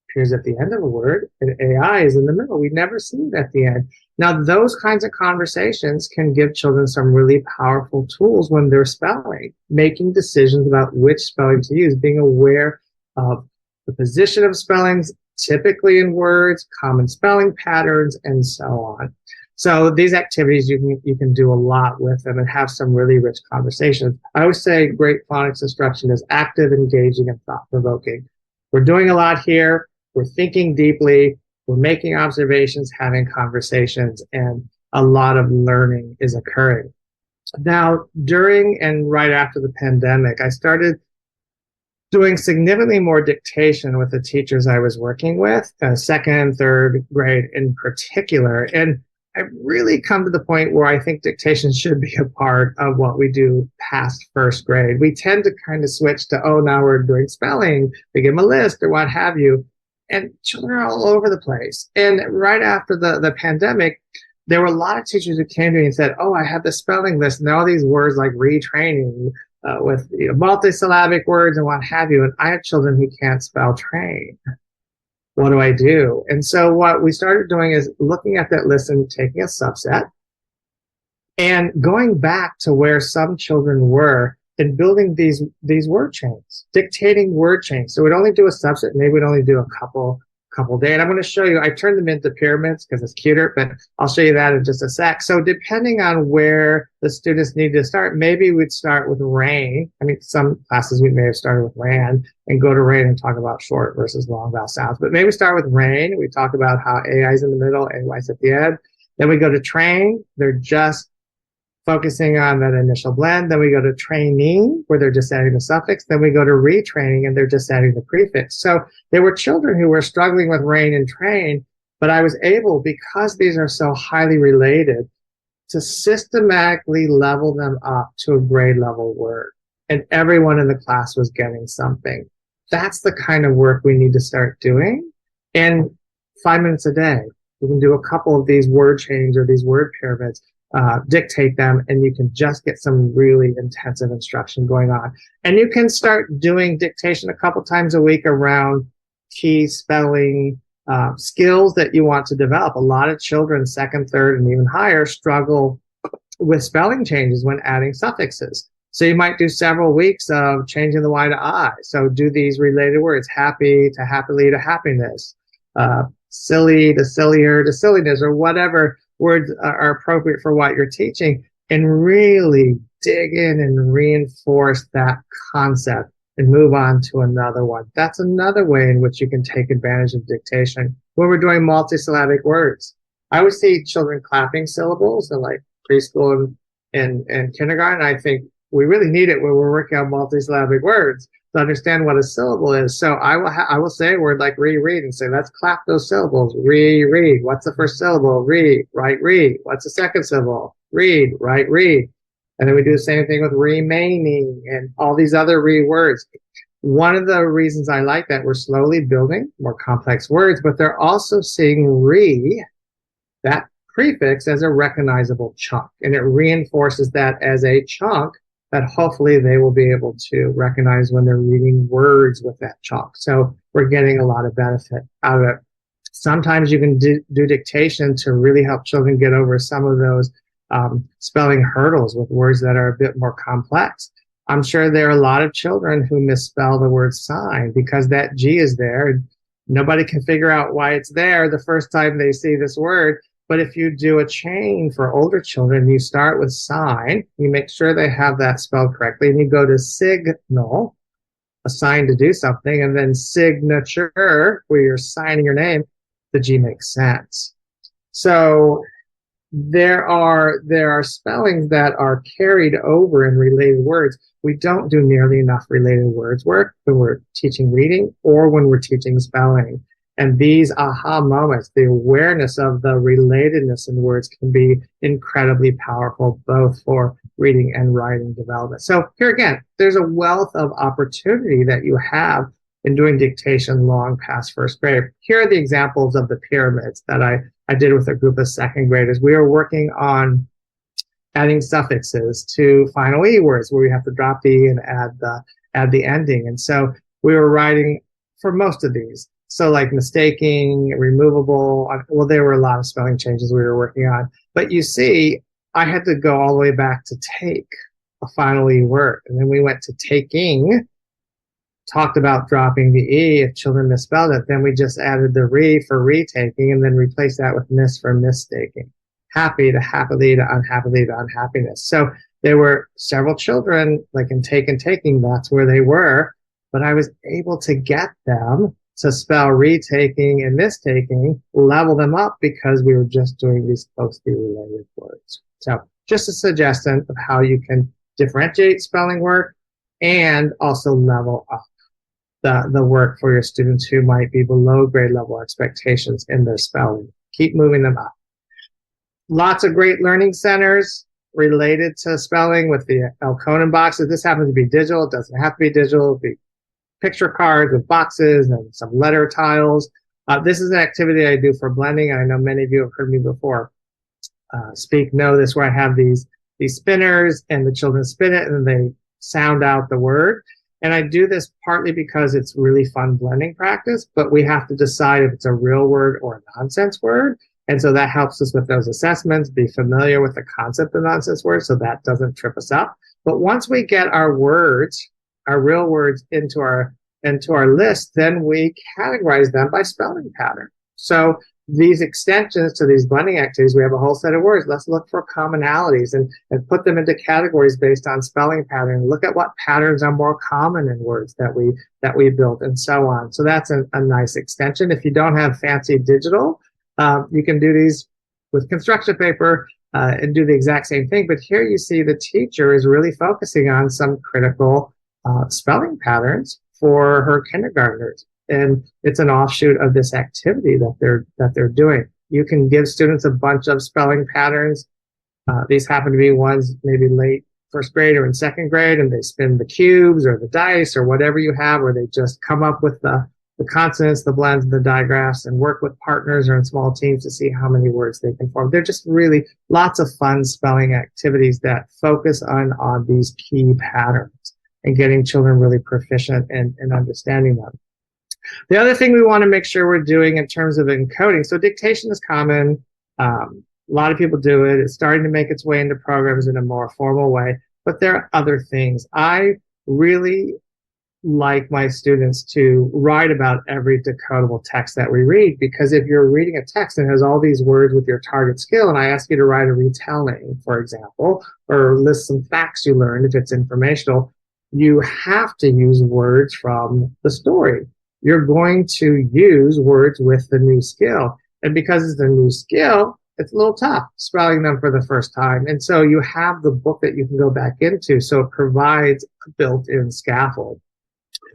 appears at the end of a word and AI is in the middle. We never see it at the end. Now, those kinds of conversations can give children some really powerful tools when they're spelling, making decisions about which spelling to use, being aware of the position of spellings, typically in words, common spelling patterns, and so on. So these activities, you can do a lot with them and have some really rich conversations. I always say great phonics instruction is active, engaging, and thought-provoking. We're doing a lot here. We're thinking deeply. We're making observations, having conversations, and a lot of learning is occurring. Now, during and right after the pandemic, I started doing significantly more dictation with the teachers I was working with, second and third grade in particular. And I've really come to the point where I think dictation should be a part of what we do past first grade. We tend to kind of switch to, now we're doing spelling, we give them a list or what have you. And children are all over the place. And right after the pandemic, there were a lot of teachers who came to me and said, I have the spelling list and all these words like retraining with multisyllabic words and what have you. And I have children who can't spell train. What do I do? And so what we started doing is looking at that list and taking a subset and going back to where some children were and building these word chains, dictating word chains. So we'd only do a subset, maybe we'd only do a couple of days. And I'm going to show you, I turned them into pyramids because it's cuter, but I'll show you that in just a sec. So depending on where the students need to start, maybe we'd start with rain. I mean, some classes we may have started with ran and go to rain and talk about short versus long vowel sounds. But maybe start with rain. We talk about how AI's in the middle, AY's at the end. Then we go to train. They're just focusing on that initial blend. Then we go to training, where they're just adding the suffix. Then we go to retraining, and they're just adding the prefix. So there were children who were struggling with rain and train, but I was able, because these are so highly related, to systematically level them up to a grade level word. And everyone in the class was getting something. That's the kind of work we need to start doing. And 5 minutes a day, we can do a couple of these word chains or these word pyramids, dictate them, and you can just get some really intensive instruction going on. And you can start doing dictation a couple times a week around key spelling skills that you want to develop. A lot of children, second, third, and even higher, struggle with spelling changes when adding suffixes. So you might do several weeks of changing the Y to I. So do these related words: happy to happily to happiness, silly to sillier to silliness, or whatever words are appropriate for what you're teaching, and really dig in and reinforce that concept and move on to another one. That's another way in which you can take advantage of dictation. When we're doing multisyllabic words, I always see children clapping syllables in like preschool and kindergarten. I think we really need it when we're working on multisyllabic words to understand what a syllable is. So I will say a word like reread and say, let's clap those syllables. Reread. What's the first syllable? Read, write, read. What's the second syllable? Read, write, read. And then we do the same thing with remaining and all these other words. One of the reasons I like that, we're slowly building more complex words, but they're also seeing that prefix, as a recognizable chunk. And it reinforces that as a chunk that hopefully they will be able to recognize when they're reading words with that chunk. So we're getting a lot of benefit out of it. Sometimes you can do dictation to really help children get over some of those spelling hurdles with words that are a bit more complex. I'm sure there are a lot of children who misspell the word sign because that G is there and nobody can figure out why it's there the first time they see this word. But if you do a chain for older children, you start with sign, you make sure they have that spelled correctly, and you go to signal, a sign to do something, and then signature, where you're signing your name, the G makes sense. So there are spellings that are carried over in related words. We don't do nearly enough related words work when we're teaching reading or when we're teaching spelling. And these aha moments, the awareness of the relatedness in words, can be incredibly powerful, both for reading and writing development. So here again, there's a wealth of opportunity that you have in doing dictation long past first grade. Here are the examples of the pyramids that I did with a group of second graders. We were working on adding suffixes to final E words where we have to drop the E and add the ending. And so we were writing for most of these. So like mistaking, removable, well, there were a lot of spelling changes we were working on. But you see, I had to go all the way back to take a final E word. And then we went to taking, talked about dropping the E if children misspelled it. Then we just added the re for retaking and then replaced that with miss for mistaking. Happy to happily to unhappily to unhappiness. So there were several children, like in take and taking, that's where they were. But I was able to get them to spell retaking and mistaking, level them up because we were just doing these closely related words. So just a suggestion of how you can differentiate spelling work and also level up the work for your students who might be below grade level expectations in their spelling. Keep moving them up. Lots of great learning centers related to spelling with the Encoding boxes. This happens to be digital. It doesn't have to be digital. It'll be picture cards with boxes and some letter tiles. This is an activity I do for blending. I know many of you have heard me before know this, where I have these spinners and the children spin it and then they sound out the word. And I do this partly because it's really fun blending practice, but we have to decide if it's a real word or a nonsense word. And so that helps us with those assessments, be familiar with the concept of nonsense words so that doesn't trip us up. But once we get our words, our real words, into our into our list, then we categorize them by spelling pattern. So these extensions to these blending activities, we have a whole set of words. Let's look for commonalities and put them into categories based on spelling pattern. Look at what patterns are more common in words that we built, and so on. So that's a nice extension. If you don't have fancy digital, you can do these with construction paper and do the exact same thing. But here you see the teacher is really focusing on some critical spelling patterns for her kindergartners. And it's an offshoot of this activity that they're doing. You can give students a bunch of spelling patterns. These happen to be ones maybe late first grade or in second grade, and they spin the cubes or the dice or whatever you have, or they just come up with the consonants, the blends, and the digraphs, and work with partners or in small teams to see how many words they can form. They're just really lots of fun spelling activities that focus on these key patterns and getting children really proficient in understanding them. The other thing we want to make sure we're doing in terms of encoding, so dictation is common. A lot of people do it. It's starting to make its way into programs in a more formal way, but there are other things. I really like my students to write about every decodable text that we read, because if you're reading a text that has all these words with your target skill, and I ask you to write a retelling, for example, or list some facts you learned if it's informational, you have to use words from the story. You're going to use words with the new skill. And because it's a new skill, it's a little tough spelling them for the first time. And so you have the book that you can go back into. So it provides a built-in scaffold.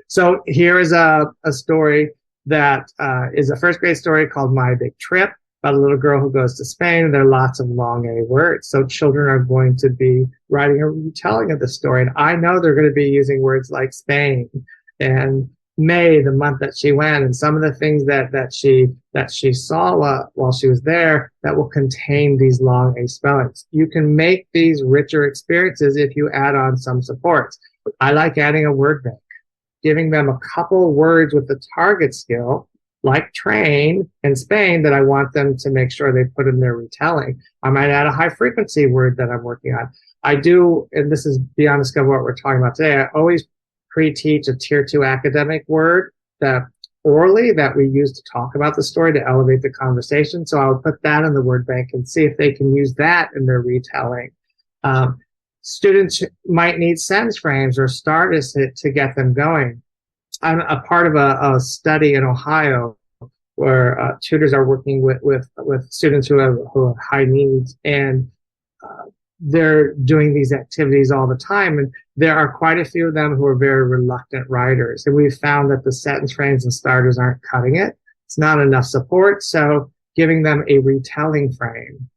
So here is a story that is a first grade story called My Big Trip, about a little girl who goes to Spain. There are lots of long A words. So children are going to be writing a retelling of the story. And I know they're going to be using words like Spain and May, the month that she went, and some of the things that she saw while she was there that will contain these long A spellings. You can make these richer experiences if you add on some supports. I like adding a word bank, giving them a couple words with the target skill, like train and Spain, that I want them to make sure they put in their retelling. I might add a high frequency word that I'm working on. I do, and this is beyond the scope of what we're talking about today, I always pre-teach a tier 2 academic word that orally that we use to talk about the story to elevate the conversation. So I would put that in the word bank and see if they can use that in their retelling. Students might need sentence frames or starters to get them going. I'm a part of a study in Ohio where tutors are working with students who have high needs, and they're doing these activities all the time. And there are quite a few of them who are very reluctant writers. And we've found that the sentence frames and starters aren't cutting it. It's not enough support. So giving them a retelling frame,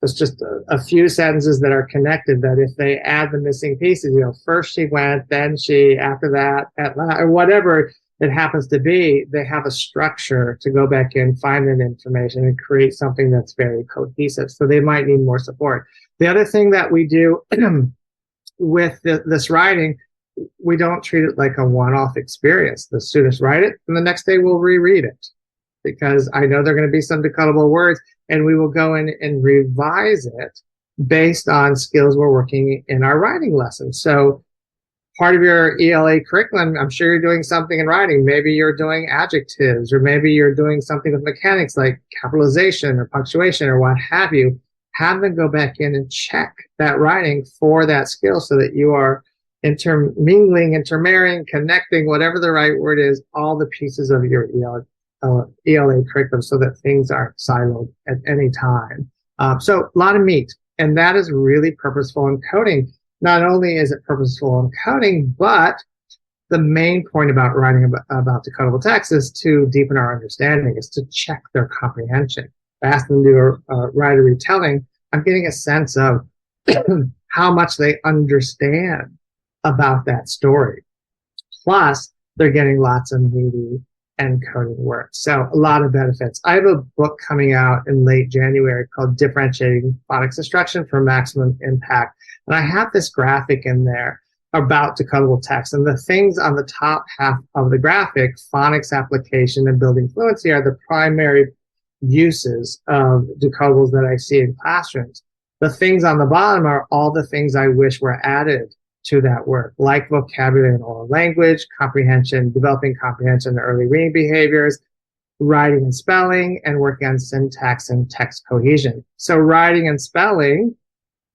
it's just a few sentences that are connected, that if they add the missing pieces, first she went, then she, after that, or whatever it happens to be, they have a structure to go back in, find that information, and create something that's very cohesive. So they might need more support. The other thing that we do with this writing, we don't treat it like a one-off experience. The students write it, and the next day we'll reread it, because I know there are going to be some decodable words, and we will go in and revise it based on skills we're working in our writing lessons. So part of your ELA curriculum, I'm sure you're doing something in writing. Maybe you're doing adjectives, or maybe you're doing something with mechanics like capitalization or punctuation or what have you. Have them go back in and check that writing for that skill, so that you are intermingling, intermarrying, connecting, whatever the right word is, all the pieces of your ELA curriculum, so that things aren't siloed at any time. So a lot of meat, and that is really purposeful encoding. Not only is it purposeful encoding, but the main point about writing about decodable text is to deepen our understanding, is to check their comprehension. If I ask them to write a retelling, I'm getting a sense of how much they understand about that story. Plus, they're getting lots of meaty encoding work. So a lot of benefits. I have a book coming out in late January called Differentiating Phonics Instruction for Maximum Impact. And I have this graphic in there about decodable text. And the things on the top half of the graphic, phonics application and building fluency, are the primary uses of decodables that I see in classrooms. The things on the bottom are all the things I wish were added to that work, like vocabulary and oral language, comprehension, developing comprehension and early reading behaviors, writing and spelling, and working on syntax and text cohesion. So writing and spelling,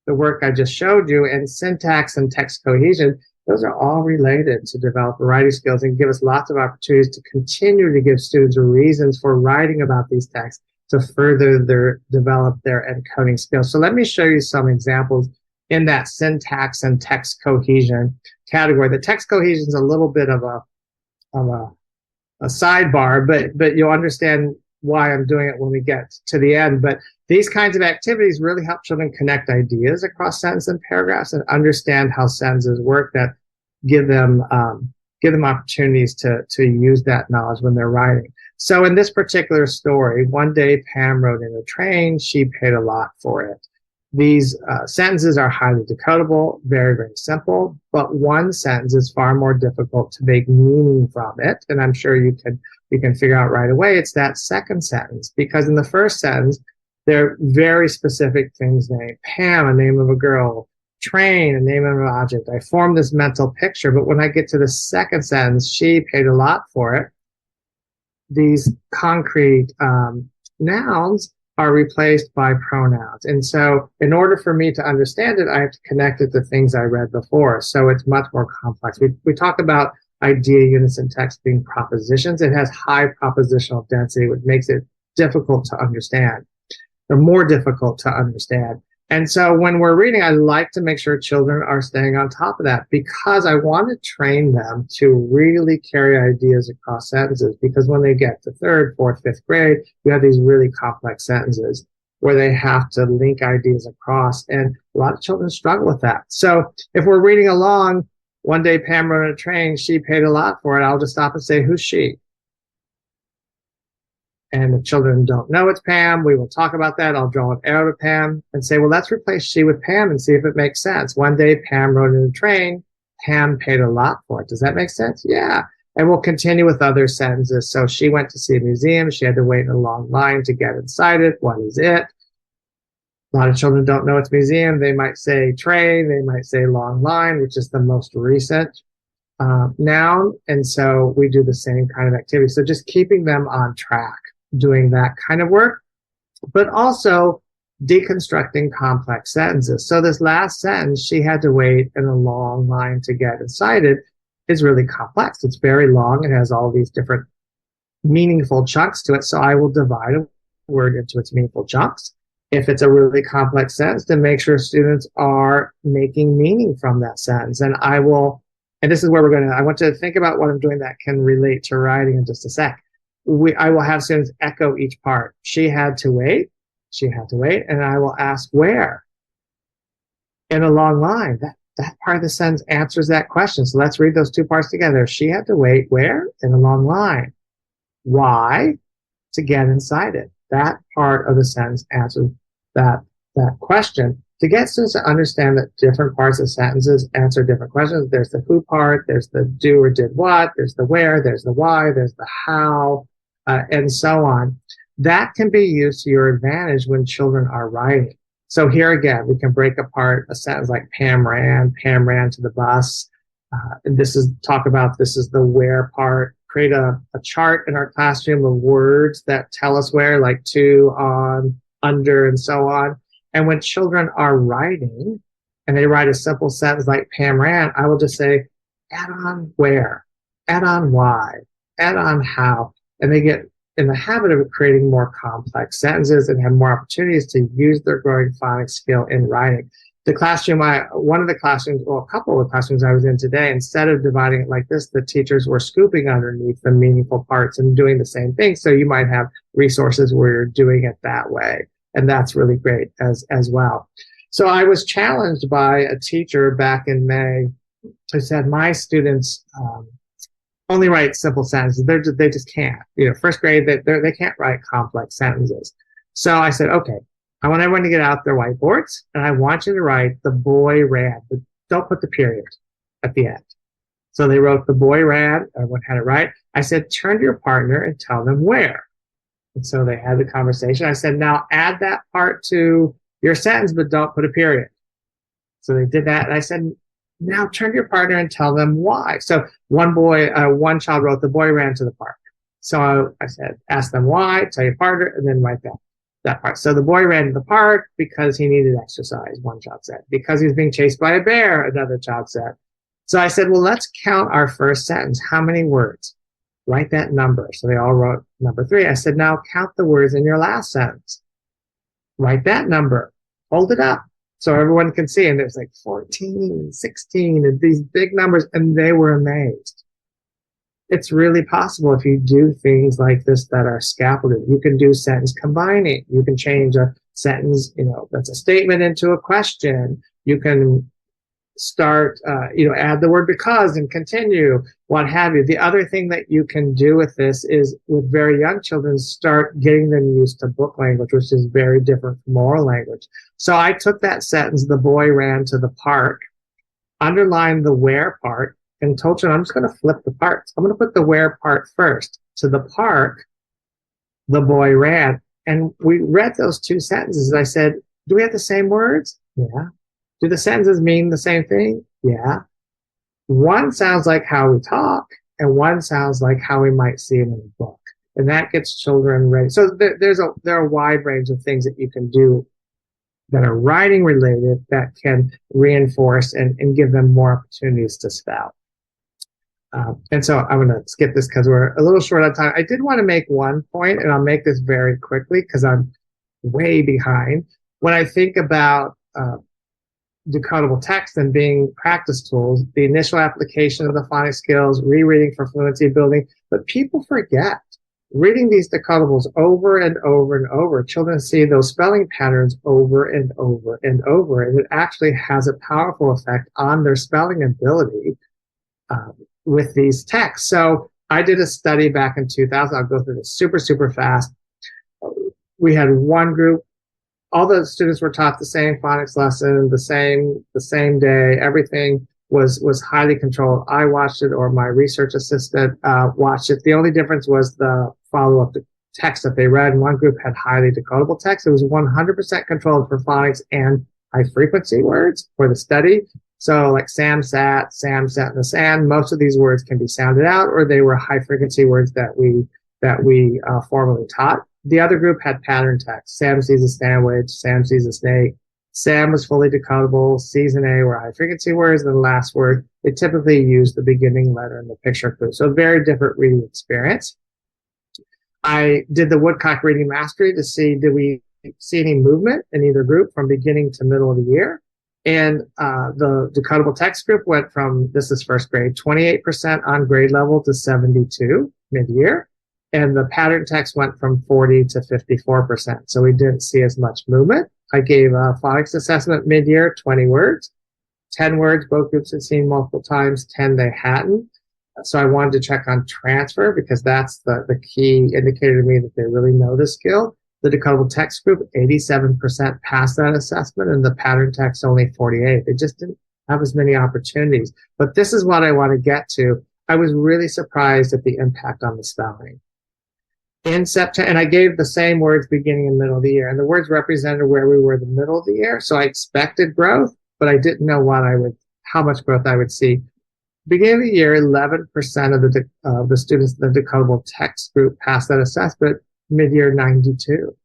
the work I just showed you, and syntax and text cohesion, those are all related to develop writing skills and give us lots of opportunities to continue to give students reasons for writing about these texts to further develop their encoding skills. So let me show you some examples in that syntax and text cohesion category. The text cohesion is a little bit of a sidebar, but you'll understand why I'm doing it when we get to the end. But these kinds of activities really help children connect ideas across sentences and paragraphs and understand how sentences work, that give them opportunities to use that knowledge when they're writing. So in this particular story, one day Pam rode in a train. She paid a lot for it. These sentences are highly decodable, very, very simple, but one sentence is far more difficult to make meaning from it. And I'm sure you can figure out right away it's that second sentence, because in the first sentence, there are very specific things named. Pam, a name of a girl. Train, a name of an object. I formed this mental picture, but when I get to the second sentence, she paid a lot for it. These concrete nouns are replaced by pronouns. And so in order for me to understand it, I have to connect it to things I read before. So it's much more complex. We talk about idea units in text being propositions. It has high propositional density, which makes it difficult to understand, or more difficult to understand. And so when we're reading, I like to make sure children are staying on top of that, because I want to train them to really carry ideas across sentences. Because when they get to third, fourth, fifth grade, you have these really complex sentences where they have to link ideas across. And a lot of children struggle with that. So if we're reading along, one day Pam rode a train, she paid a lot for it, I'll just stop and say, who's she? And if children don't know it's Pam, we will talk about that. I'll draw an arrow to Pam and say, well, let's replace she with Pam and see if it makes sense. One day Pam rode in a train. Pam paid a lot for it. Does that make sense? Yeah. And we'll continue with other sentences. So she went to see a museum. She had to wait in a long line to get inside it. What is it? A lot of children don't know it's museum. They might say train. They might say long line, which is the most recent noun. And so we do the same kind of activity. So just keeping them on track, doing that kind of work, but also deconstructing complex sentences. So this last sentence, she had to wait in a long line to get inside it, is really complex. It's very long. It has all these different meaningful chunks to it. So I will divide a word into its meaningful chunks. If it's a really complex sentence, to make sure students are making meaning from that sentence. And I will, and this is where I want to think about what I'm doing that can relate to writing in just a sec. I will have students echo each part. She had to wait. She had to wait. And I will ask where? In a long line. That part of the sentence answers that question. So let's read those two parts together. She had to wait where? In a long line. Why? To get inside it. That part of the sentence answers that question. To get students to understand that different parts of sentences answer different questions. There's the who part, there's the do or did what, there's the where, there's the why, there's the how, and so on. That can be used to your advantage when children are writing. So here again, we can break apart a sentence like Pam ran to the bus. And this is the where part. Create a chart in our classroom of words that tell us where, like to, on, under, and so on. And when children are writing and they write a simple sentence like Pam ran, I will just say, add on where, add on why, add on how. And they get in the habit of creating more complex sentences and have more opportunities to use their growing phonics skill in writing. The classroom, one of the classrooms, well, a couple of classrooms I was in today, instead of dividing it like this, the teachers were scooping underneath the meaningful parts and doing the same thing. So you might have resources where you're doing it that way. And that's really great as well. So I was challenged by a teacher back in May who said, my students only write simple sentences. They just can't. First grade, they can't write complex sentences. So I said, okay, I want everyone to get out their whiteboards, and I want you to write the boy ran, but don't put the period at the end. So they wrote the boy ran, everyone had it right. I said, turn to your partner and tell them where. And so they had the conversation. I said, now add that part to your sentence, but don't put a period. So they did that. And I said, Now turn to your partner and tell them why. So one child wrote, the boy ran to the park. So I said, ask them why, tell your partner, and then write that part. So the boy ran to the park because he needed exercise, one child said. Because he was being chased by a bear, another child said. So I said, well, let's count our first sentence. How many words? Write that number. So they all wrote number 3. I said, now count the words in your last sentence. Write that number. Hold it up so everyone can see. And there's like 14, 16, and these big numbers, and they were amazed. It's really possible if you do things like this that are scaffolded. You can do sentence combining. You can change a sentence, that's a statement into a question. You can start, add the word because and continue, what have you. The other thing that you can do with this is with very young children, start getting them used to book language, which is very different from oral language. So I took that sentence, the boy ran to the park, underlined the where part, and told you I'm just going to flip the parts. I'm going to put the where part first. To the park, the boy ran. And we read those 2 sentences. And I said, do we have the same words? Yeah. Do the sentences mean the same thing? Yeah. One sounds like how we talk, and one sounds like how we might see it in a book. And that gets children ready. So there are a wide range of things that you can do that are writing related that can reinforce and give them more opportunities to spout. And so I'm going to skip this because we're a little short on time. I did want to make one point, and I'll make this very quickly because I'm way behind. When I think about decodable text and being practice tools, the initial application of the phonics skills, rereading for fluency building, but people forget. Reading these decodables over and over and over, children see those spelling patterns over and over and over, and it actually has a powerful effect on their spelling ability with these texts. So I did a study back in 2000. I'll go through this super, super fast. We had one group. All the students were taught the same phonics lesson, the same day. Everything was highly controlled. I watched it, or my research assistant watched it. The only difference was the follow-up text that they read. One group had highly decodable text. It was 100% controlled for phonics and high-frequency words for the study. So like Sam sat in the sand. Most of these words can be sounded out, or they were high-frequency words that we formally taught. The other group had pattern text. Sam sees a sandwich. Sam sees a snake. Sam was fully decodable. C's and A were high-frequency words. And the last word, they typically used the beginning letter in the picture clue. So very different reading experience. I did the Woodcock Reading Mastery to see, did we see any movement in either group from beginning to middle of the year? And the decodable text group went from, this is first grade, 28% on grade level to 72 mid-year. And the pattern text went from 40 to 54%. So we didn't see as much movement. I gave a phonics assessment mid-year, 20 words. 10 words, both groups had seen multiple times, 10 they hadn't. So I wanted to check on transfer because that's the key indicator to me that they really know the skill. The decodable text group, 87% passed that assessment, and the pattern text only 48. They just didn't have as many opportunities. But this is what I want to get to. I was really surprised at the impact on the spelling. In September, and I gave the same words beginning and middle of the year, and the words represented where we were in the middle of the year. So I expected growth, but I didn't know how much growth I would see. Beginning of the year, 11% of the students in the decodable text group passed that assessment. Mid-year, 92.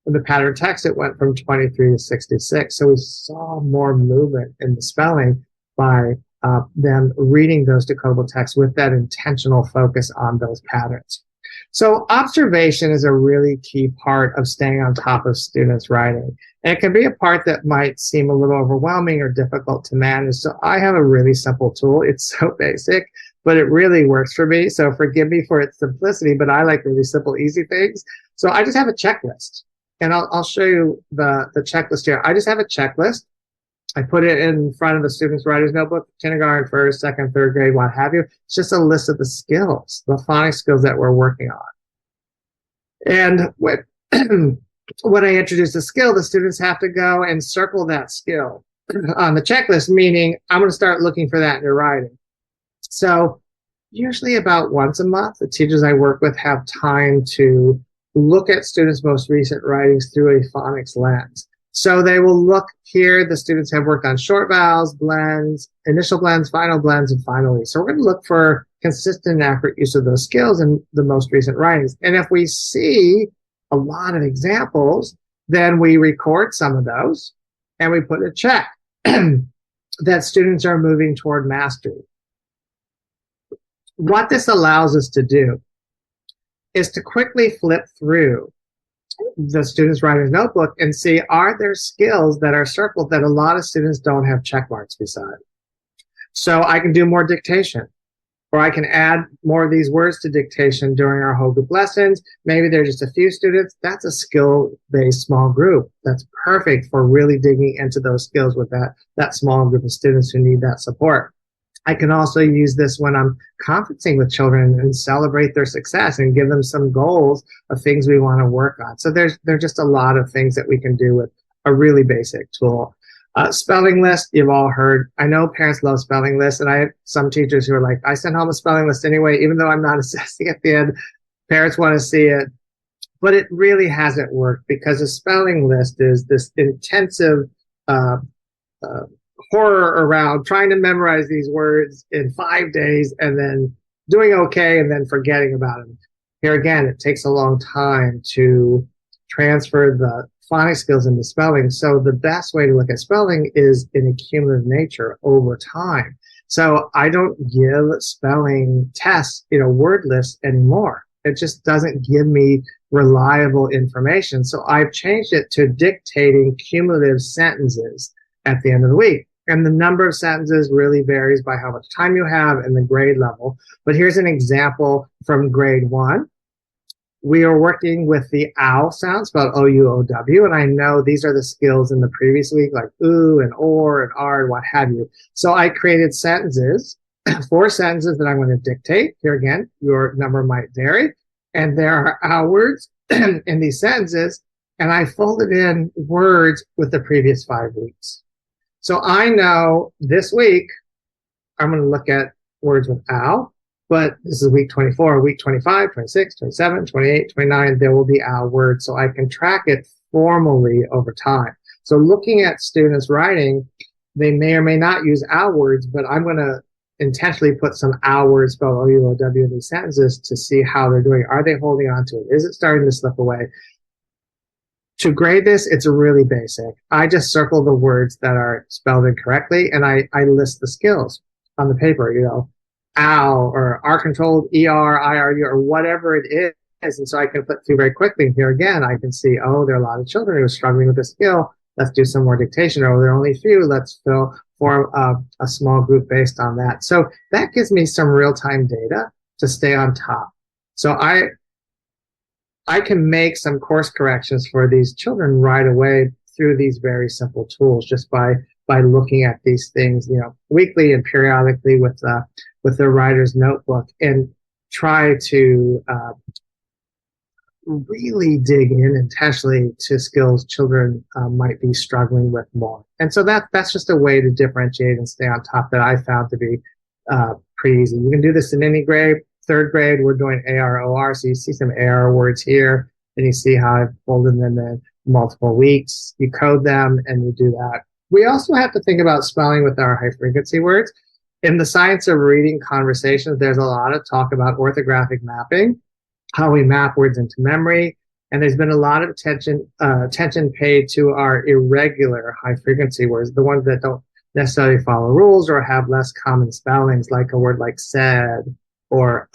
In the pattern text, it went from 23 to 66. So we saw more movement in the spelling by them reading those decodable texts with that intentional focus on those patterns. So observation is a really key part of staying on top of students' writing. And it can be a part that might seem a little overwhelming or difficult to manage. So I have a really simple tool. It's so basic, but it really works for me. So forgive me for its simplicity, but I like really simple, easy things. So I just have a checklist. And I'll show you the checklist here. I just have a checklist. I put it in front of the student's writer's notebook, kindergarten, first, second, third grade, what have you. It's just a list of the skills, the phonics skills that we're working on. And when I introduce a skill, the students have to go and circle that skill on the checklist, meaning I'm going to start looking for that in your writing. So usually about once a month, the teachers I work with have time to look at students' most recent writings through a phonics lens. So they will look here. The students have worked on short vowels, blends, initial blends, final blends, and finally. So we're going to look for consistent and accurate use of those skills in the most recent writings. And if we see a lot of examples, then we record some of those and we put a check that students are moving toward mastery. What this allows us to do is to quickly flip through the student's writer's notebook and see, are there skills that are circled that a lot of students don't have check marks beside? So I can do more dictation, or I can add more of these words to dictation during our whole group lessons. Maybe there's just a few students. That's a skill-based small group. That's perfect for really digging into those skills with that small group of students who need that support. I can also use this when I'm conferencing with children and celebrate their success and give them some goals of things we want to work on. So there's just a lot of things that we can do with a really basic tool. Spelling list, you've all heard. I know parents love spelling lists, and I have some teachers who are like, I send home a spelling list anyway, even though I'm not assessing at the end. Parents want to see it. But it really hasn't worked, because a spelling list is this intensive horror around trying to memorize these words in 5 days and then doing okay and then forgetting about them. Here again, it takes a long time to transfer the phonics skills into spelling. So the best way to look at spelling is in a cumulative nature over time. So I don't give spelling tests, word lists anymore. It just doesn't give me reliable information. So I've changed it to dictating cumulative sentences at the end of the week. And the number of sentences really varies by how much time you have and the grade level. But here's an example from grade 1. We are working with the ow sound, spelled O-U-O-W, and I know these are the skills in the previous week, like ooh and or and r and what have you. So I created sentences, 4 sentences that I'm going to dictate. Here again, your number might vary. And there are ow words in these sentences, and I folded in words with the previous 5 weeks. So I know this week I'm going to look at words with ow, but this is week 24, week 25, 26, 27, 28, 29, there will be ow words, so I can track it formally over time. So looking at students writing, they may or may not use ow words, but I'm going to intentionally put some ow words, spelled O-U-O-W, in these sentences to see how they're doing. Are they holding on to it? Is it starting to slip away? To grade this, it's really basic. I just circle the words that are spelled incorrectly, and I list the skills on the paper, ow, or R-controlled, ER, IRU, or whatever it is. And so I can flip through very quickly. Here again, I can see, oh, there are a lot of children who are struggling with this skill. Let's do some more dictation. Or there are only a few. Let's form a small group based on that. So that gives me some real-time data to stay on top. So I can make some course corrections for these children right away through these very simple tools, just by looking at these things, weekly and periodically with the writer's notebook, and try to really dig in intentionally to skills children might be struggling with more. And so that's just a way to differentiate and stay on top that I found to be pretty easy. You can do this in any grade. 3rd grade, we're doing AROR, so you see some AR words here, and you see how I've folded them in multiple weeks. You code them, and you do that. We also have to think about spelling with our high-frequency words. In the science of reading conversations, there's a lot of talk about orthographic mapping, how we map words into memory, and there's been a lot of attention paid to our irregular high-frequency words, the ones that don't necessarily follow rules or have less common spellings, like a word like said, or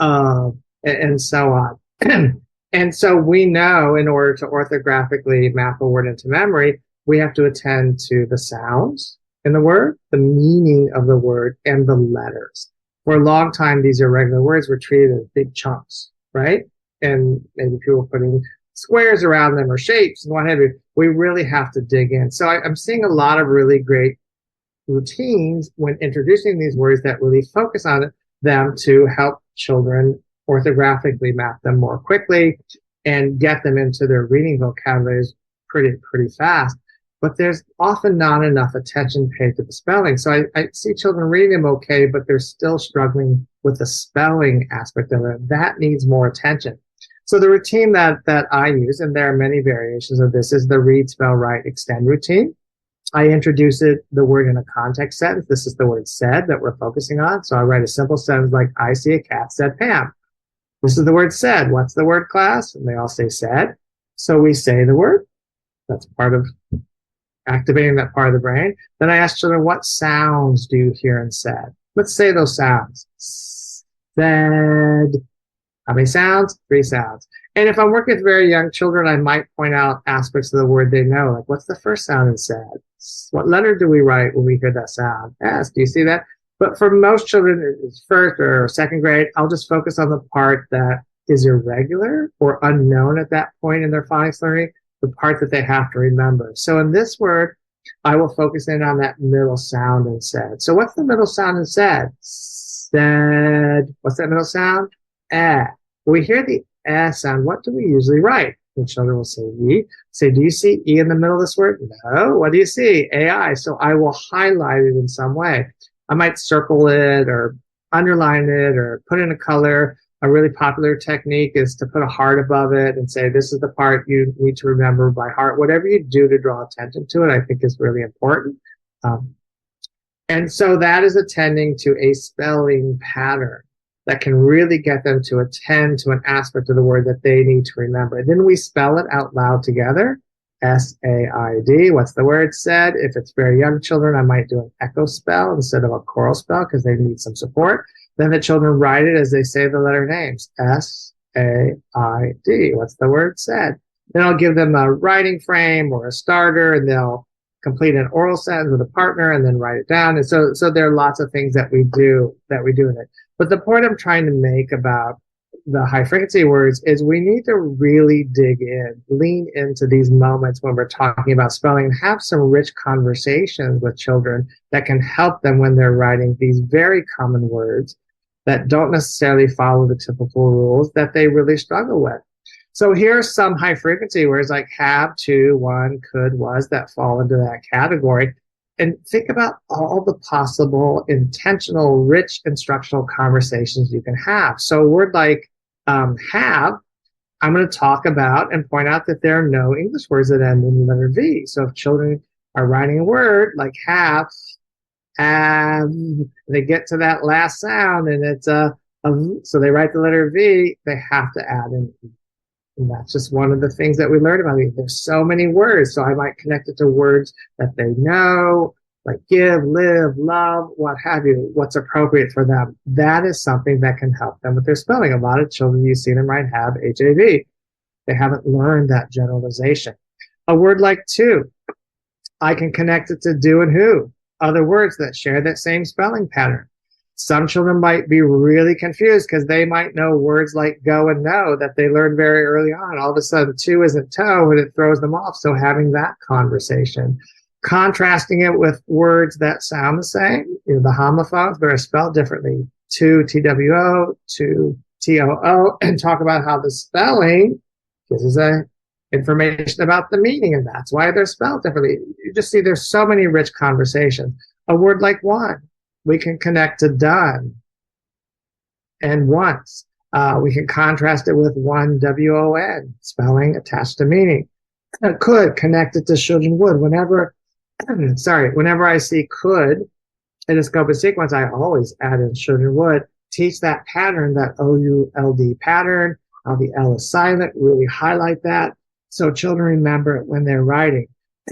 and so on. And so we know, in order to orthographically map a word into memory, we have to attend to the sounds in the word, the meaning of the word, and the letters. For a long time, these irregular words were treated as big chunks, right? And maybe people putting squares around them or shapes and what have you. We really have to dig in. So I'm seeing a lot of really great routines when introducing these words that really focus on them to help children orthographically map them more quickly and get them into their reading vocabularies pretty fast. But there's often not enough attention paid to the spelling. So I see children reading them okay, but they're still struggling with the spelling aspect of it. That needs more attention. So the routine that I use, and there are many variations of this, is the read, spell, write, extend routine. I introduce the word in a context sentence. This is the word said that we're focusing on. So I write a simple sentence like, I see a cat, said Pam. This is the word said. What's the word, class? And they all say said. So we say the word. That's part of activating that part of the brain. Then I ask children, what sounds do you hear in said? Let's say those sounds. Said. How many sounds? 3 sounds. And if I'm working with very young children, I might point out aspects of the word they know. Like, what's the first sound in said? What letter do we write when we hear that sound? S. Do you see that? But for most children, it's first or second grade, I'll just focus on the part that is irregular or unknown at that point in their phonics learning, the part that they have to remember. So in this word, I will focus in on that middle sound in said. So what's the middle sound in said? Said. What's that middle sound? Eh. When we hear the eh sound, what do we usually write? The children will say E. Say, do you see E in the middle of this word? No. What do you see? AI. So I will highlight it in some way. I might circle it or underline it or put in a color. A really popular technique is to put a heart above it and say, this is the part you need to remember by heart. Whatever you do to draw attention to it, I think is really important. And so that is attending to a spelling pattern that can really get them to attend to an aspect of the word that they need to remember. And then we spell it out loud together. S-A-I-D. What's the word said? If it's very young children, I might do an echo spell instead of a choral spell because they need some support. Then the children write it as they say the letter names. S-A-I-D. What's the word said? Then I'll give them a writing frame or a starter, and they'll complete an oral sentence with a partner and then write it down. And so there are lots of things that we do in it. But the point I'm trying to make about the high frequency words is we need to really dig in, lean into these moments when we're talking about spelling and have some rich conversations with children that can help them when they're writing these very common words that don't necessarily follow the typical rules that they really struggle with. So here are some high frequency words like have, to, one, could, was that fall into that category. And think about all the possible intentional, rich instructional conversations you can have. So a word like have, I'm going to talk about and point out that there are no English words that end in the letter V. So if children are writing a word like have, they get to that last sound and it's so they write the letter V, they have to add an E. And that's just one of the things that we learned about it. There's so many words. So I might connect it to words that they know, like give, live, love, what have you, what's appropriate for them. That is something that can help them with their spelling. A lot of children, you see them write have, H-A-V. They haven't learned that generalization. A word like to, I can connect it to do and who, other words that share that same spelling pattern. Some children might be really confused because they might know words like go and no that they learned very early on. All of a sudden, to isn't toe, and it throws them off. So having that conversation, contrasting it with words that sound the same, the homophones, but are spelled differently. To, T-W-O, to, T-O-O, and talk about how the spelling gives us information about the meaning, and that's why they're spelled differently. You just see there's so many rich conversations. A word like one, we can connect to done and once. We can contrast it with one, W-O-N, spelling attached to meaning. Could, connect it to should and would. Whenever I see could in a scope and sequence, I always add in should and would. Teach that pattern, that O-U-L-D pattern, how the L is silent, really highlight that so children remember it when they're writing.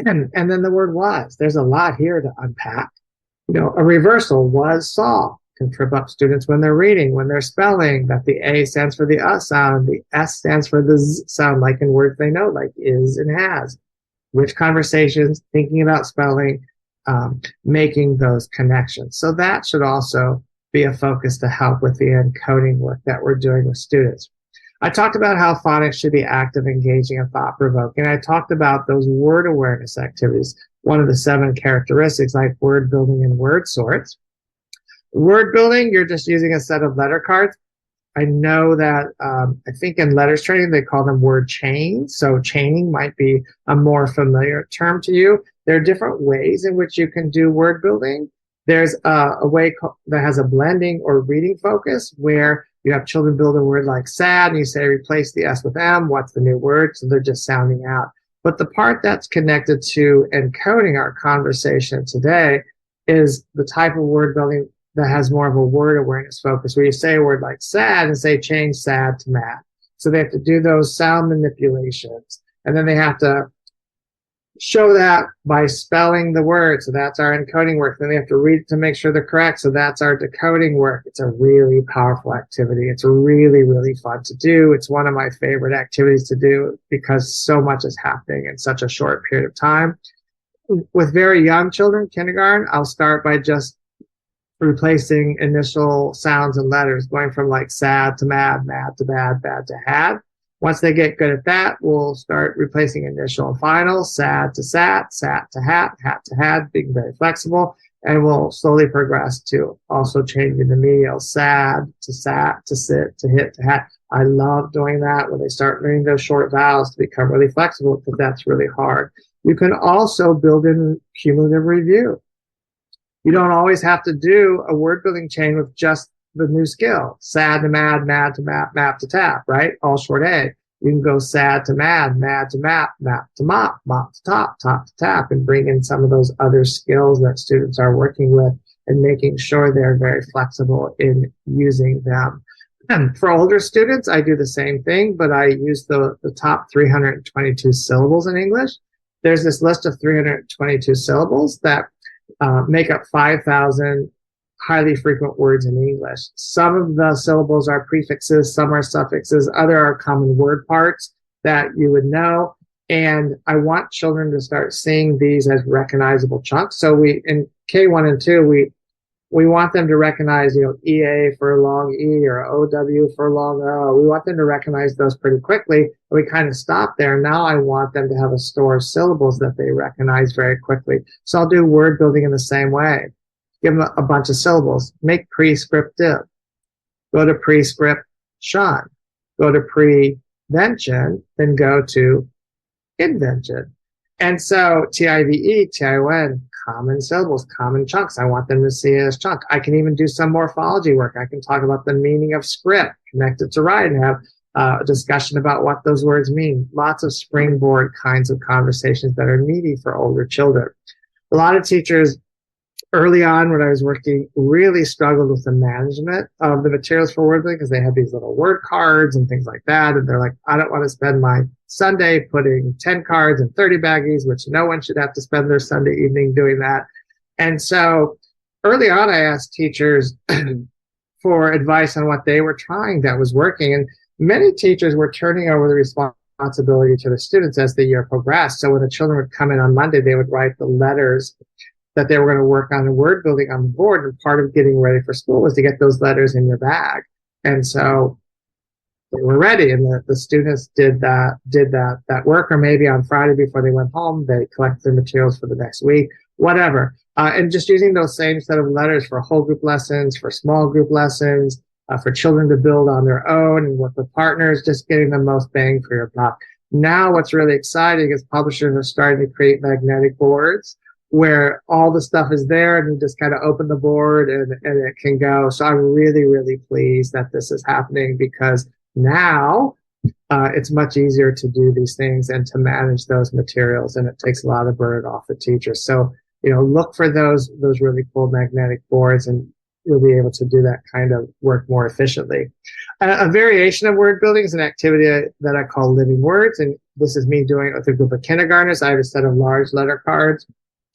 And then the word was. There's a lot here to unpack. A reversal, was, saw, can trip up students when they're reading, when they're spelling, that the A stands for the sound, the S stands for the Z sound, like in words they know, like is and has. Rich conversations, thinking about spelling, making those connections. So that should also be a focus to help with the encoding work that we're doing with students. I talked about how phonics should be active, engaging, and thought-provoking. I talked about those word awareness activities, one of the 7 characteristics like word building and word sorts. Word building, you're just using a set of letter cards. I know that I think in letters training, they call them word chains. So chaining might be a more familiar term to you. There are different ways in which you can do word building. There's a way that has a blending or reading focus where You have children build a word like sad, and you say replace the S with M. What's the new word? So they're just sounding out. But the part that's connected to encoding our conversation today is the type of word building that has more of a word awareness focus, where you say a word like sad and say change sad to mad. So they have to do those sound manipulations, and then they have to show that by spelling the word. So that's our encoding work. Then they have to read it to make sure they're correct. So that's our decoding work. It's a really powerful activity. It's really, really fun to do. It's one of my favorite activities to do because so much is happening in such a short period of time. With very young children, kindergarten, I'll start by just replacing initial sounds and letters, going from like sad to mad, mad to bad, bad to had. Once they get good at that, we'll start replacing initial and final, sad to sat, sat to hat to had, being very flexible. And we'll slowly progress to also changing the medial, sad to sat, to sit, to hit, to hat. I love doing that when they start learning those short vowels to become really flexible, because that's really hard. You can also build in cumulative review. You don't always have to do a word building chain with just the new skill, sad to mad, mad to map, map to tap, right? All short A. You can go sad to mad to map, map to mop, mop to top to tap, and bring in some of those other skills that students are working with and making sure they're very flexible in using them. And for older students, I do the same thing, but I use the top 322 syllables in English. There's this list of 322 syllables that make up 5,000 highly frequent words in English. Some of the syllables are prefixes, some are suffixes, other are common word parts that you would know. And I want children to start seeing these as recognizable chunks. So we, in K1 and 2, we want them to recognize, EA for a long E or OW for a long O. We want them to recognize those pretty quickly. We kind of stop there. Now I want them to have a store of syllables that they recognize very quickly. So I'll do word building in the same way. Give them a bunch of syllables. Make prescriptive. Go to prescription. Go to prevention. Then go to invention. And so TIVE, TION, common syllables, common chunks. I want them to see it as chunk. I can even do some morphology work. I can talk about the meaning of script, connect it to write, and have a discussion about what those words mean. Lots of springboard kinds of conversations that are needy for older children. A lot of teachers early on when I was working really struggled with the management of the materials for word building, because they had these little word cards and things like that. And they're like, I don't want to spend my Sunday putting 10 cards in 30 baggies, which no one should have to spend their Sunday evening doing that. And so early on, I asked teachers for advice on what they were trying that was working. And many teachers were turning over the responsibility to the students as the year progressed. So when the children would come in on Monday, they would write the letters that they were going to work on the word building on the board. And part of getting ready for school was to get those letters in your bag. And so they were ready, and the students did that work, or maybe on Friday before they went home, they collected the materials for the next week, whatever. And just using those same set of letters for whole group lessons, for small group lessons, for children to build on their own and work with partners, just getting the most bang for your buck. Now what's really exciting is publishers are starting to create magnetic boards where all the stuff is there, and you just kind of open the board and it can go. So I'm really, really pleased that this is happening, because now it's much easier to do these things and to manage those materials, and it takes a lot of burden off the teacher. So, look for those really cool magnetic boards, and you'll be able to do that kind of work more efficiently. A variation of word building is an activity that I call living words, and this is me doing it with a group of kindergartners. I have a set of large letter cards.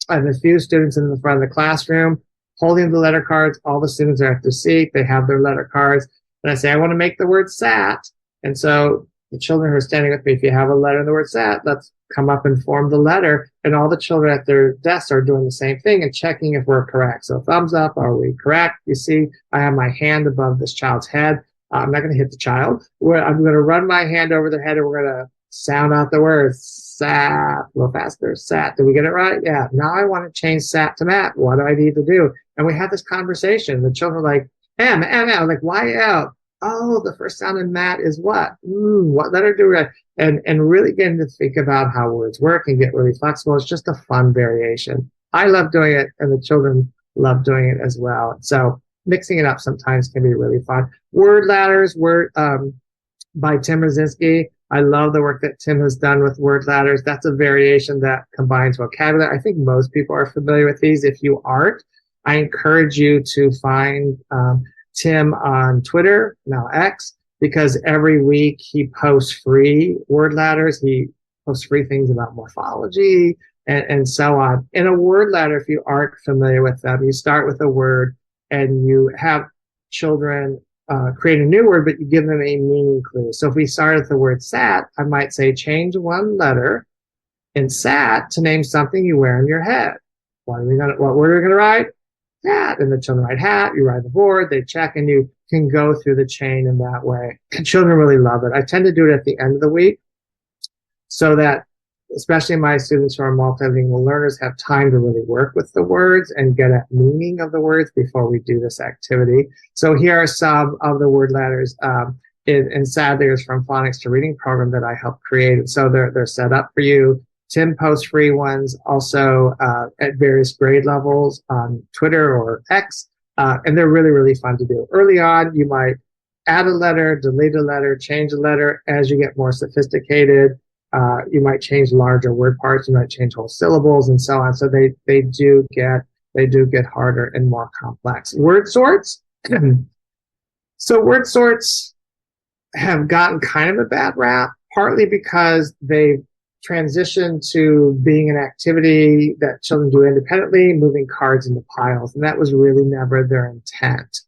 I have a few students in the front of the classroom holding the letter cards. All the students are at their seat. They have their letter cards. And I say, I want to make the word sat. And so the children who are standing with me, if you have a letter in the word sat, let's come up and form the letter. And all the children at their desks are doing the same thing and checking if we're correct. So thumbs up, are we correct? You see, I have my hand above this child's head. I'm not going to hit the child. I'm going to run my hand over their head, and we're going to sound out the word sat a little faster. Sat. Did we get it right? Yeah. Now I want to change sat to mat. What do I need to do? And we had this conversation. The children are like, M. I was like, why L? Oh, the first sound in mat is what? What letter do we? And really getting to think about how words work and get really flexible. It's just a fun variation. I love doing it, and the children love doing it as well. So mixing it up sometimes can be really fun. Word ladders were by Tim Rosinski. I love the work that Tim has done with word ladders. That's a variation that combines vocabulary. I think most people are familiar with these. If you aren't, I encourage you to find Tim on Twitter, now X, because every week he posts free word ladders. He posts free things about morphology and so on. In a word ladder, if you aren't familiar with them, you start with a word and you have children create a new word, but you give them a meaning clue. So if we start with the word sat, I might say change one letter in sat to name something you wear on your head. What word are we going to write? Hat. And the children write hat, you write the board, they check, and you can go through the chain in that way. And children really love it. I tend to do it at the end of the week so that especially my students who are multilingual learners have time to really work with the words and get at meaning of the words before we do this activity. So here are some of the word ladders in Sadler's From Phonics to Reading program that I helped create. And so they're set up for you. Tim posts free ones also at various grade levels on Twitter or X, and they're really, really fun to do. Early on, you might add a letter, delete a letter, change a letter. As you get more sophisticated, you might change larger word parts, you might change whole syllables and so on. So they do get harder and more complex. Word sorts. So word sorts have gotten kind of a bad rap, partly because they've transitioned to being an activity that children do independently, moving cards into piles, and that was really never their intent.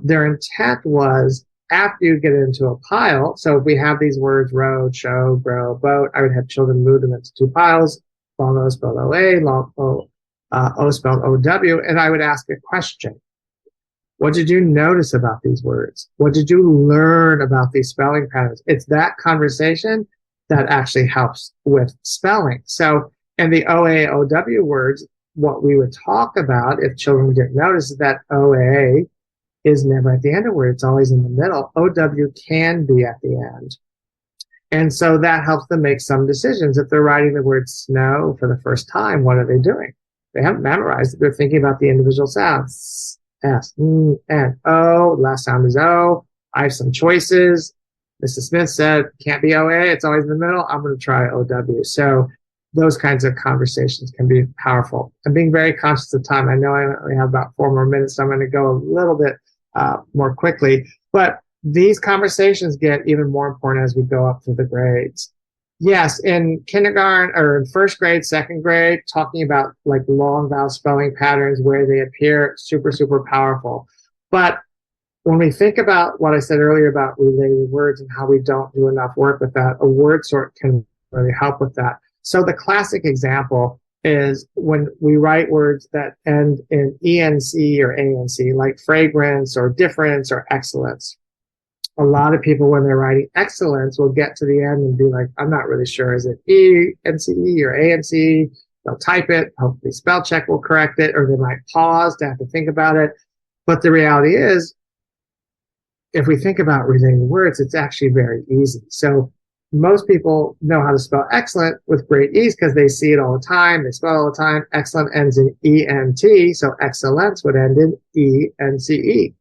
Their intent was after you get into a pile, so if we have these words, road, show, grow, boat, I would have children move them into two piles, long O spelled O-A, long O spelled O-W, and I would ask a question. What did you notice about these words? What did you learn about these spelling patterns? It's that conversation that actually helps with spelling. So in the O-A, O-W words, what we would talk about if children didn't notice is that O-A is never at the end of a word. It's always in the middle. O-W can be at the end. And so that helps them make some decisions. If they're writing the word snow for the first time, what are they doing? They haven't memorized it. They're thinking about the individual sounds. S, N, O. Last sound is O. I have some choices. Mrs. Smith said, can't be O-A. It's always in the middle. I'm going to try O-W. So those kinds of conversations can be powerful. I'm being very conscious of time. I know I only have about 4 more minutes, so I'm going to go a little bit more quickly. But these conversations get even more important as we go up through the grades. Yes, in kindergarten or in first grade, second grade, talking about like long vowel spelling patterns where they appear, super, super powerful. But when we think about what I said earlier about related words and how we don't do enough work with that, a word sort can really help with that. So the classic example is when we write words that end in ENC or ANC, like fragrance or difference or excellence. A lot of people, when they're writing excellence, will get to the end and be like, I'm not really sure. Is it E-N-C-E or A-N-C? They'll type it. Hopefully spell check will correct it, or they might pause to have to think about it. But the reality is, if we think about related words, it's actually very easy. So most people know how to spell excellent with great ease because they see it all the time. They spell it all the time. Excellent ends in E-N-T, so excellence would end in E-N-C-E.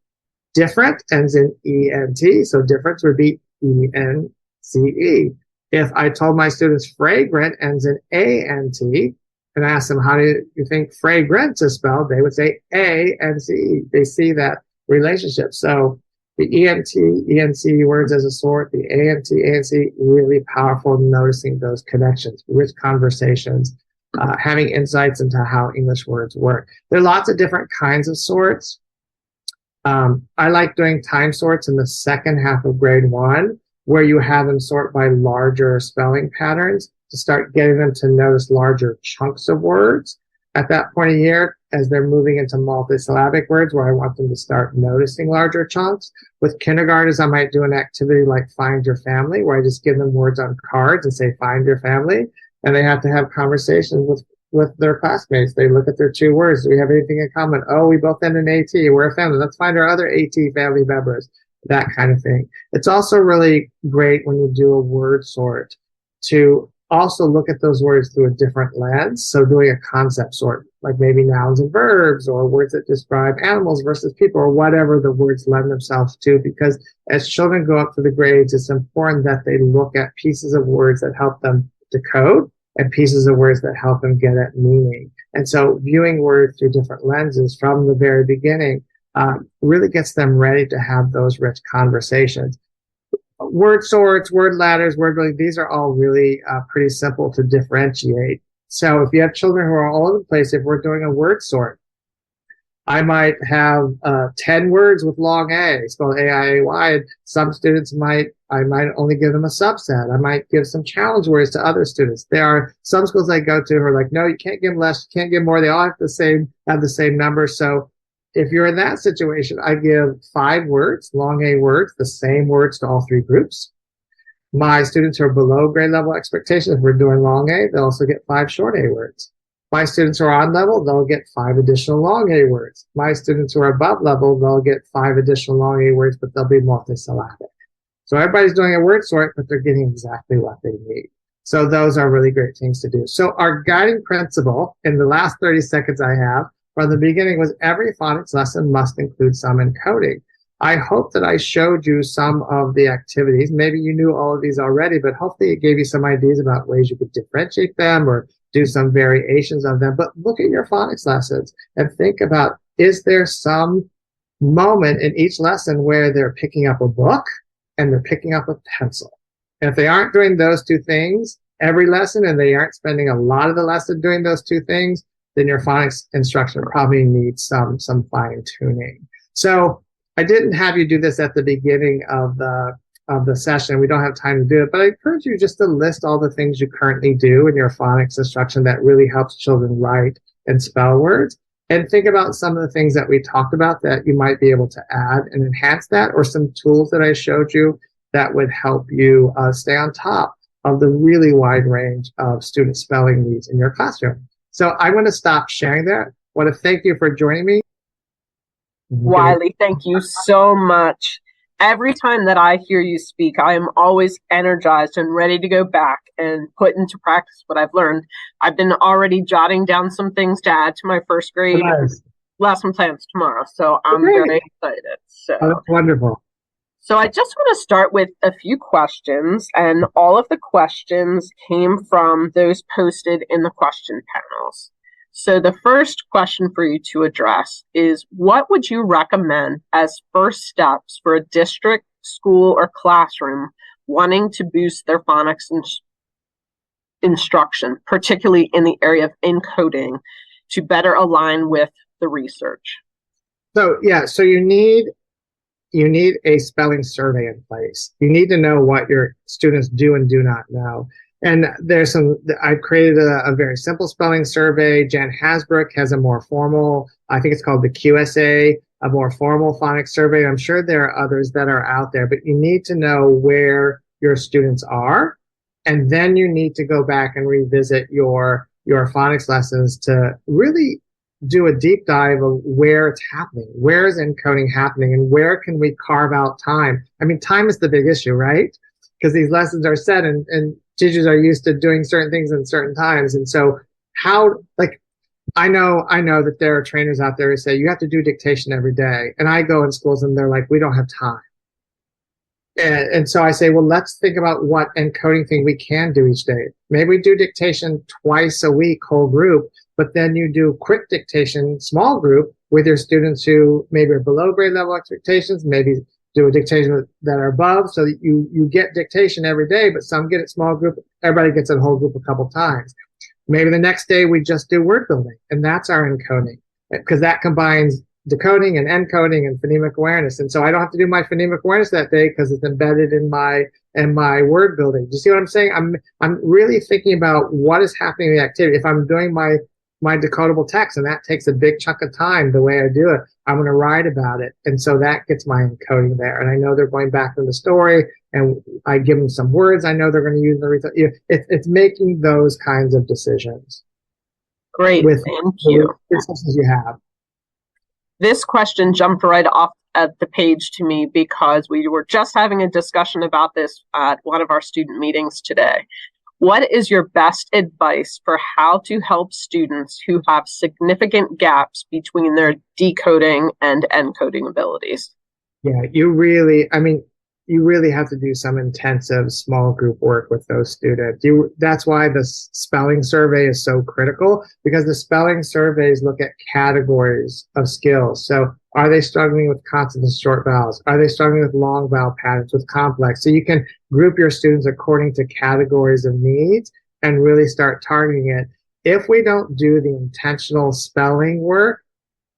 Different ends in E-N-T, so difference would be E-N-C-E. If I told my students fragrant ends in A-N-T, and I asked them, how do you think fragrance is spelled? They would say A-N-C-E. They see that relationship. So the E-N-T, E-N-C words as a sort, the A-N-T, A-N-C, really powerful noticing those connections, rich conversations, having insights into how English words work. There are lots of different kinds of sorts. I like doing time sorts in the second half of grade 1, where you have them sort by larger spelling patterns to start getting them to notice larger chunks of words. At that point of year, as they're moving into multisyllabic words, where I want them to start noticing larger chunks. With kindergartners, I might do an activity like Find Your Family, where I just give them words on cards and say, find your family. And they have to have conversations with their classmates. They look at their 2 words. Do we have anything in common? Oh, we both end in AT. We're a family. Let's find our other AT family members. That kind of thing. It's also really great when you do a word sort to also look at those words through a different lens. So doing a concept sort, like maybe nouns and verbs, or words that describe animals versus people, or whatever the words lend themselves to, because as children go up through the grades, it's important that they look at pieces of words that help them decode and pieces of words that help them get at meaning. And so viewing words through different lenses from the very beginning really gets them ready to have those rich conversations. Word sorts, word ladders, word building, these are all really pretty simple to differentiate. So if you have children who are all over the place, if we're doing a word sort, I might have 10 words with long A, spelled A-I-A-Y, and some students I might only give them a subset. I might give some challenge words to other students. There are some schools I go to who are like, no, you can't give them less, you can't give more. They all have the same number. So if you're in that situation, I give 5 words, long A words, the same words to all 3 groups. My students who are below grade level expectations, if we're doing long A, they'll also get 5 short A words. My students who are on level, they'll get 5 additional long A words. My students who are above level, they'll get 5 additional long A words, but they'll be multisyllabic. So everybody's doing a word sort, but they're getting exactly what they need. So those are really great things to do. So our guiding principle in the last 30 seconds I have from the beginning was every phonics lesson must include some encoding. I hope that I showed you some of the activities. Maybe you knew all of these already, but hopefully it gave you some ideas about ways you could differentiate them or do some variations of them. But look at your phonics lessons and think about, is there some moment in each lesson where they're picking up a book and they're picking up a pencil? And if they aren't doing those 2 things every lesson, and they aren't spending a lot of the lesson doing those 2 things, then your phonics instruction probably needs some fine tuning. So I didn't have you do this at the beginning of the session. We don't have time to do it, but I encourage you just to list all the things you currently do in your phonics instruction that really helps children write and spell words. And think about some of the things that we talked about that you might be able to add and enhance that, or some tools that I showed you that would help you stay on top of the really wide range of student spelling needs in your classroom. So I'm going to stop sharing that. I want to thank you for joining me. Wiley, thank you so much. Every time that I hear you speak, I am always energized and ready to go back and put into practice what I've learned. I've been already jotting down some things to add to my first grade lesson plans tomorrow, so I'm very excited. So that's wonderful. So I just want to start with a few questions, and all of the questions came from those posted in the question panels. So the first question for you to address is, what would you recommend as first steps for a district, school, or classroom wanting to boost their phonics instruction, particularly in the area of encoding, to better align with the research? So you need a spelling survey in place. You need to know what your students do and do not know. And I've created a very simple spelling survey. Jan Hasbrook has a more formal, I think it's called the QSA, a more formal phonics survey. I'm sure there are others that are out there, but you need to know where your students are. And then you need to go back and revisit your phonics lessons to really do a deep dive of where it's happening. Where is encoding happening, and where can we carve out time? I mean, time is the big issue, right? Because these lessons are set and teachers are used to doing certain things in certain times. And so I know that there are trainers out there who say you have to do dictation every day. And I go in schools and they're like, we don't have time. And so I say, well, let's think about what encoding thing we can do each day. Maybe we do dictation twice a week, whole group, but then you do quick dictation, small group, with your students who maybe are below grade level expectations, maybe do a dictation that are above, so that you get dictation every day, but some get it small group, everybody gets it whole group a couple times. Maybe the next day we just do word building, and that's our encoding, because that combines decoding and encoding and phonemic awareness. And so I don't have to do my phonemic awareness that day because it's embedded in my word building. Do you see what I'm saying? I'm really thinking about what is happening in the activity. If I'm doing my decodable text, and that takes a big chunk of time the way I do it, I'm going to write about it. And so that gets my encoding there. And I know they're going back to the story, and I give them some words I know they're going to use in the it's making those kinds of decisions. Great, thank you. Resources you have. This question jumped right off at the page to me because we were just having a discussion about this at one of our student meetings today. What is your best advice for how to help students who have significant gaps between their decoding and encoding abilities? Yeah, you really have to do some intensive small group work with those students. That's why the spelling survey is so critical, because the spelling surveys look at categories of skills. So are they struggling with consonants, short vowels? Are they struggling with long vowel patterns, with complex? So you can group your students according to categories of needs and really start targeting it. If we don't do the intentional spelling work,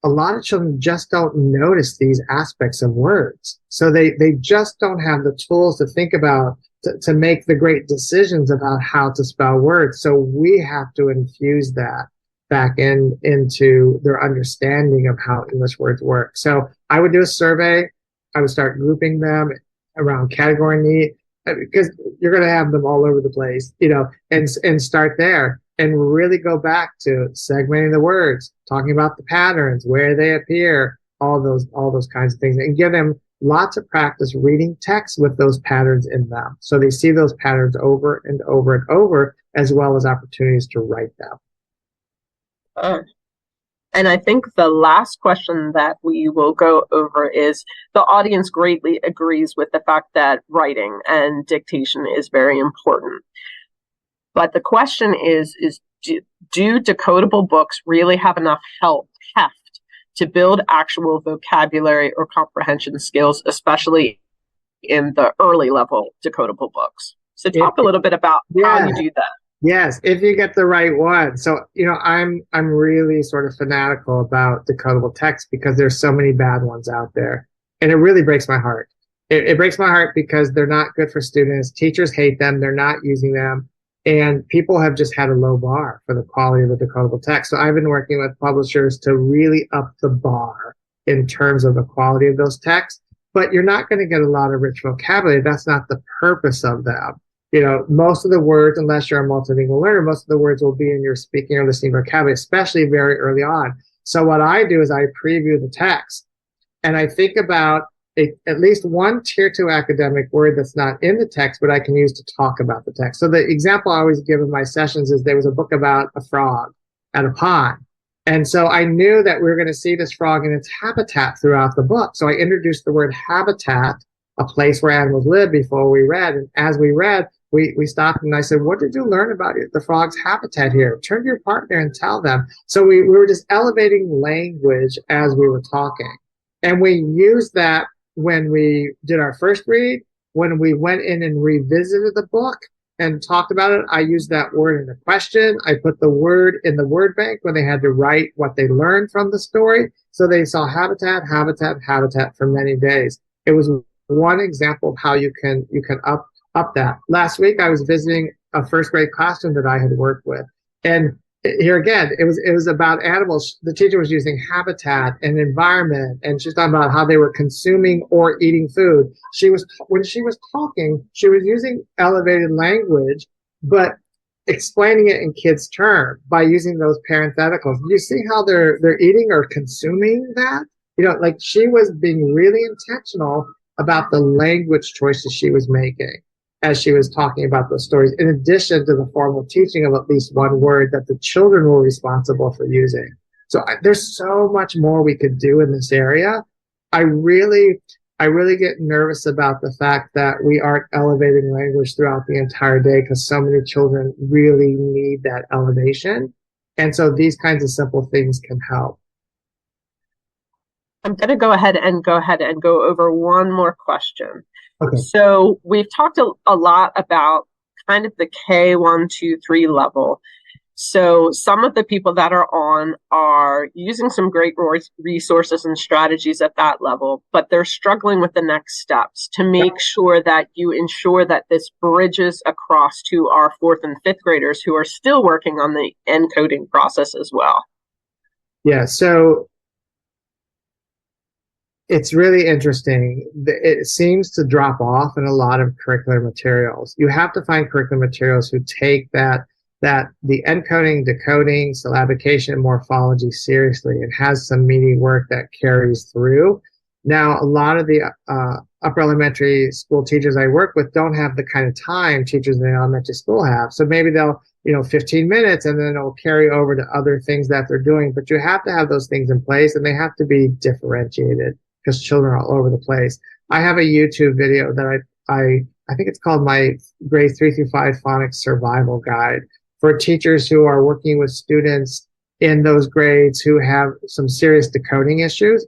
a lot of children just don't notice these aspects of words. So they just don't have the tools to think about, to make the great decisions about how to spell words. So we have to infuse that back into their understanding of how English words work. So I would do a survey. I would start grouping them around category need, because you're going to have them all over the place, and start there. And really go back to segmenting the words, talking about the patterns, where they appear, all those kinds of things, and give them lots of practice reading text with those patterns in them. So they see those patterns over and over and over, as well as opportunities to write them. And I think the last question that we will go over is, the audience greatly agrees with the fact that writing and dictation is very important. But the question is do decodable books really have enough heft to build actual vocabulary or comprehension skills, especially in the early level decodable books? So talk a little bit about how you do that. Yes, if you get the right one. So, I'm really sort of fanatical about decodable text because there's so many bad ones out there. And it really breaks my heart. It breaks my heart because they're not good for students. Teachers hate them. They're not using them. And people have just had a low bar for the quality of the decodable text. So I've been working with publishers to really up the bar in terms of the quality of those texts. But you're not going to get a lot of rich vocabulary. That's not the purpose of them. Most of the words, unless you're a multilingual learner, most of the words will be in your speaking or listening vocabulary, especially very early on. So what I do is I preview the text and I think about at least one tier 2 academic word that's not in the text, but I can use to talk about the text. So the example I always give in my sessions is there was a book about a frog at a pond. And so I knew that we were going to see this frog in its habitat throughout the book. So I introduced the word habitat, a place where animals live, before we read. And as we read, we stopped and I said, what did you learn about the frog's habitat here? Turn to your partner and tell them. So we were just elevating language as we were talking. And we used that when we did our first read, when we went in and revisited the book and talked about it. I used that word in a question. I put the word in the word bank when they had to write what they learned from the story. So they saw habitat, habitat, habitat for many days. It was one example of how you can up that. Last week, I was visiting a first grade classroom that I had worked with. And here again, it was about animals. The teacher was using habitat and environment, and she's talking about how they were consuming or eating food. When she was talking, she was using elevated language, but explaining it in kids' terms by using those parentheticals. Do you see how they're eating or consuming that? Like she was being really intentional about the language choices she was making as she was talking about those stories, in addition to the formal teaching of at least one word that the children were responsible for using. So there's so much more we could do in this area. I really get nervous about the fact that we aren't elevating language throughout the entire day, because so many children really need that elevation. And so these kinds of simple things can help. I'm going to go ahead and go over one more question. Okay. So we've talked a lot about kind of the K1, 2, 3 level. So some of the people that are on are using some great resources and strategies at that level, but they're struggling with the next steps to make sure that you ensure that this bridges across to our 4th and 5th graders who are still working on the encoding process as well. Yeah, so it's really interesting. It seems to drop off in a lot of curricular materials. You have to find curricular materials who take the encoding, decoding, syllabication, and morphology seriously. It has some meaty work that carries through. Now, a lot of the upper elementary school teachers I work with don't have the kind of time teachers in elementary school have. So maybe they'll, 15 minutes and then it'll carry over to other things that they're doing. But you have to have those things in place and they have to be differentiated because children are all over the place. I have a YouTube video that I think it's called my grade 3 through 5 phonics survival guide for teachers who are working with students in those grades who have some serious decoding issues.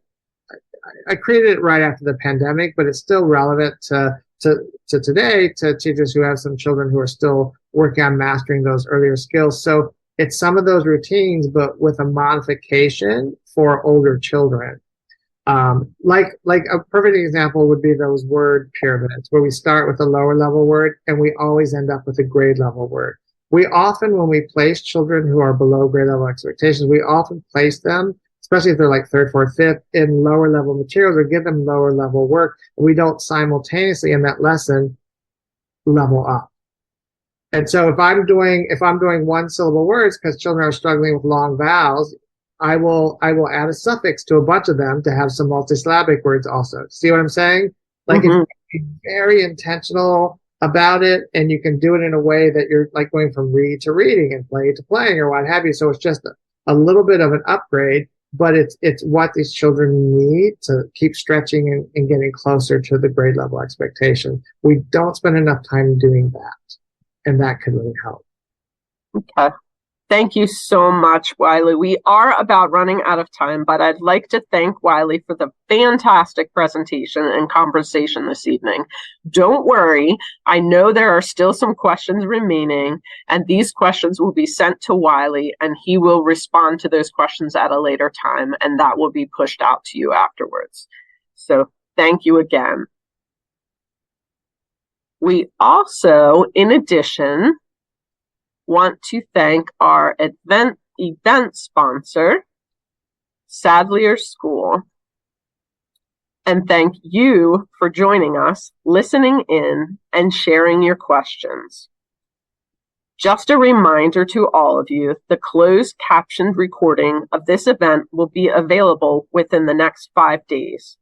I created it right after the pandemic, but it's still relevant to today, to teachers who have some children who are still working on mastering those earlier skills. So it's some of those routines, but with a modification for older children. Like a perfect example would be those word pyramids, where we start with a lower level word and we always end up with a grade level word. We often, when we place children who are below grade level expectations, we often place them, especially if they're like third, fourth, fifth, in lower level materials or give them lower level work. We don't simultaneously in that lesson level up. And so if I'm doing one syllable words because children are struggling with long vowels, I will add a suffix to a bunch of them to have some multisyllabic words also. See what I'm saying? Like, Mhm. if you be very intentional about it, and you can do it in a way that you're like going from read to reading and play to playing or what have you. So it's just a little bit of an upgrade, but it's what these children need to keep stretching and getting closer to the grade level expectation. We don't spend enough time doing that, and that could really help. Okay. Thank you so much, Wiley. We are about running out of time, but I'd like to thank Wiley for the fantastic presentation and conversation this evening. Don't worry, I know there are still some questions remaining, and these questions will be sent to Wiley, and he will respond to those questions at a later time, and that will be pushed out to you afterwards. So thank you again. We also, in addition, want to thank our event sponsor, Sadlier School, and thank you for joining us, listening in, and sharing your questions. Just a reminder to all of you, the closed captioned recording of this event will be available within the next 5 days.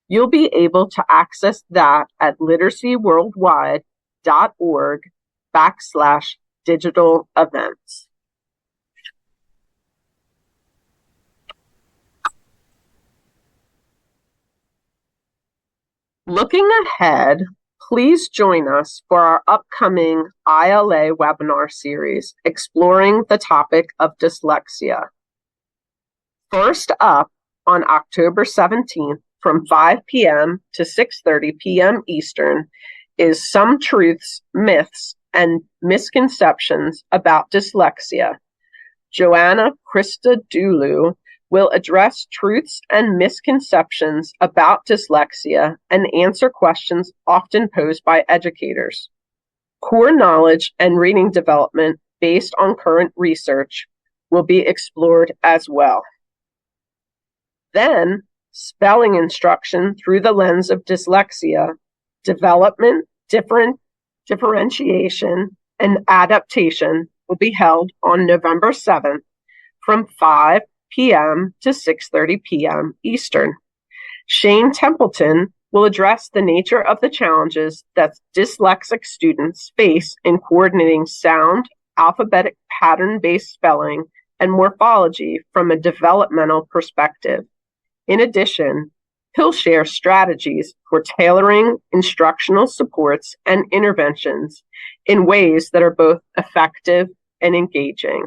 You'll be able to access that at literacyworldwide.org/digital events. Looking ahead, please join us for our upcoming ILA webinar series exploring the topic of dyslexia. First up, on October 17th from 5 p.m. to 6:30 p.m. Eastern is Some Truths, Myths, and Misconceptions About Dyslexia. Joanna Christodoulou will address truths and misconceptions about dyslexia and answer questions often posed by educators. Core knowledge and reading development based on current research will be explored as well. Then, spelling instruction through the lens of dyslexia, development, differentiation, and adaptation will be held on November 7th from 5 p.m. to 6:30 p.m. Eastern. Shane Templeton will address the nature of the challenges that dyslexic students face in coordinating sound, alphabetic pattern-based spelling, and morphology from a developmental perspective. In addition, he'll share strategies for tailoring instructional supports and interventions in ways that are both effective and engaging.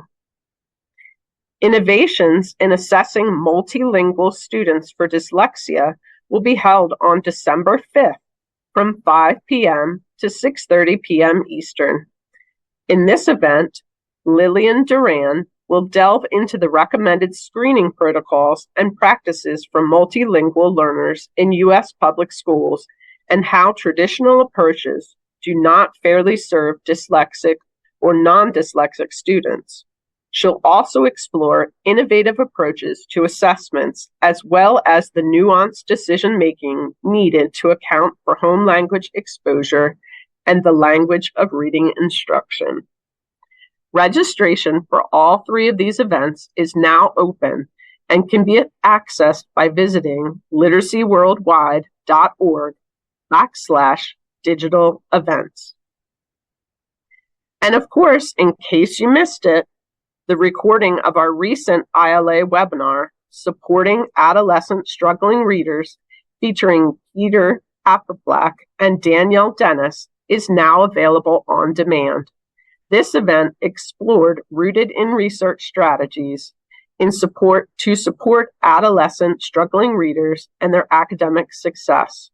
Innovations in assessing multilingual students for dyslexia will be held on December 5th from 5 p.m. to 6:30 p.m. Eastern. In this event, Lillian Duran will delve into the recommended screening protocols and practices for multilingual learners in U.S. public schools and how traditional approaches do not fairly serve dyslexic or non-dyslexic students. She'll also explore innovative approaches to assessments as well as the nuanced decision-making needed to account for home language exposure and the language of reading instruction. Registration for all 3 of these events is now open and can be accessed by visiting literacyworldwide.org digital events. And of course, in case you missed it, the recording of our recent ILA webinar, Supporting Adolescent Struggling Readers, featuring Peter Apperblack and Danielle Dennis, is now available on demand. This event explored rooted in research strategies to support adolescent struggling readers and their academic success.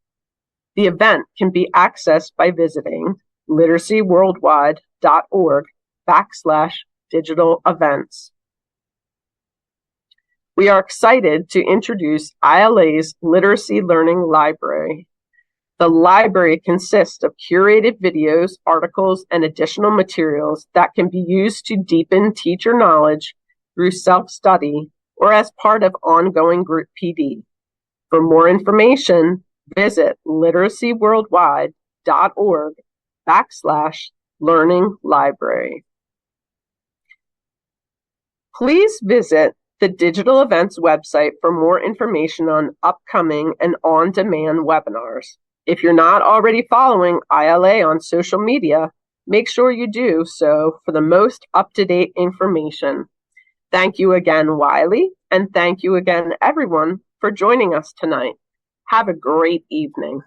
The event can be accessed by visiting literacyworldwide.org/digital events. We are excited to introduce ILA's Literacy Learning Library. The library consists of curated videos, articles, and additional materials that can be used to deepen teacher knowledge through self-study or as part of ongoing group PD. For more information, visit literacyworldwide.org/learning library. Please visit the Digital Events website for more information on upcoming and on-demand webinars. If you're not already following ILA on social media, make sure you do so for the most up-to-date information. Thank you again, Wiley, and thank you again, everyone, for joining us tonight. Have a great evening.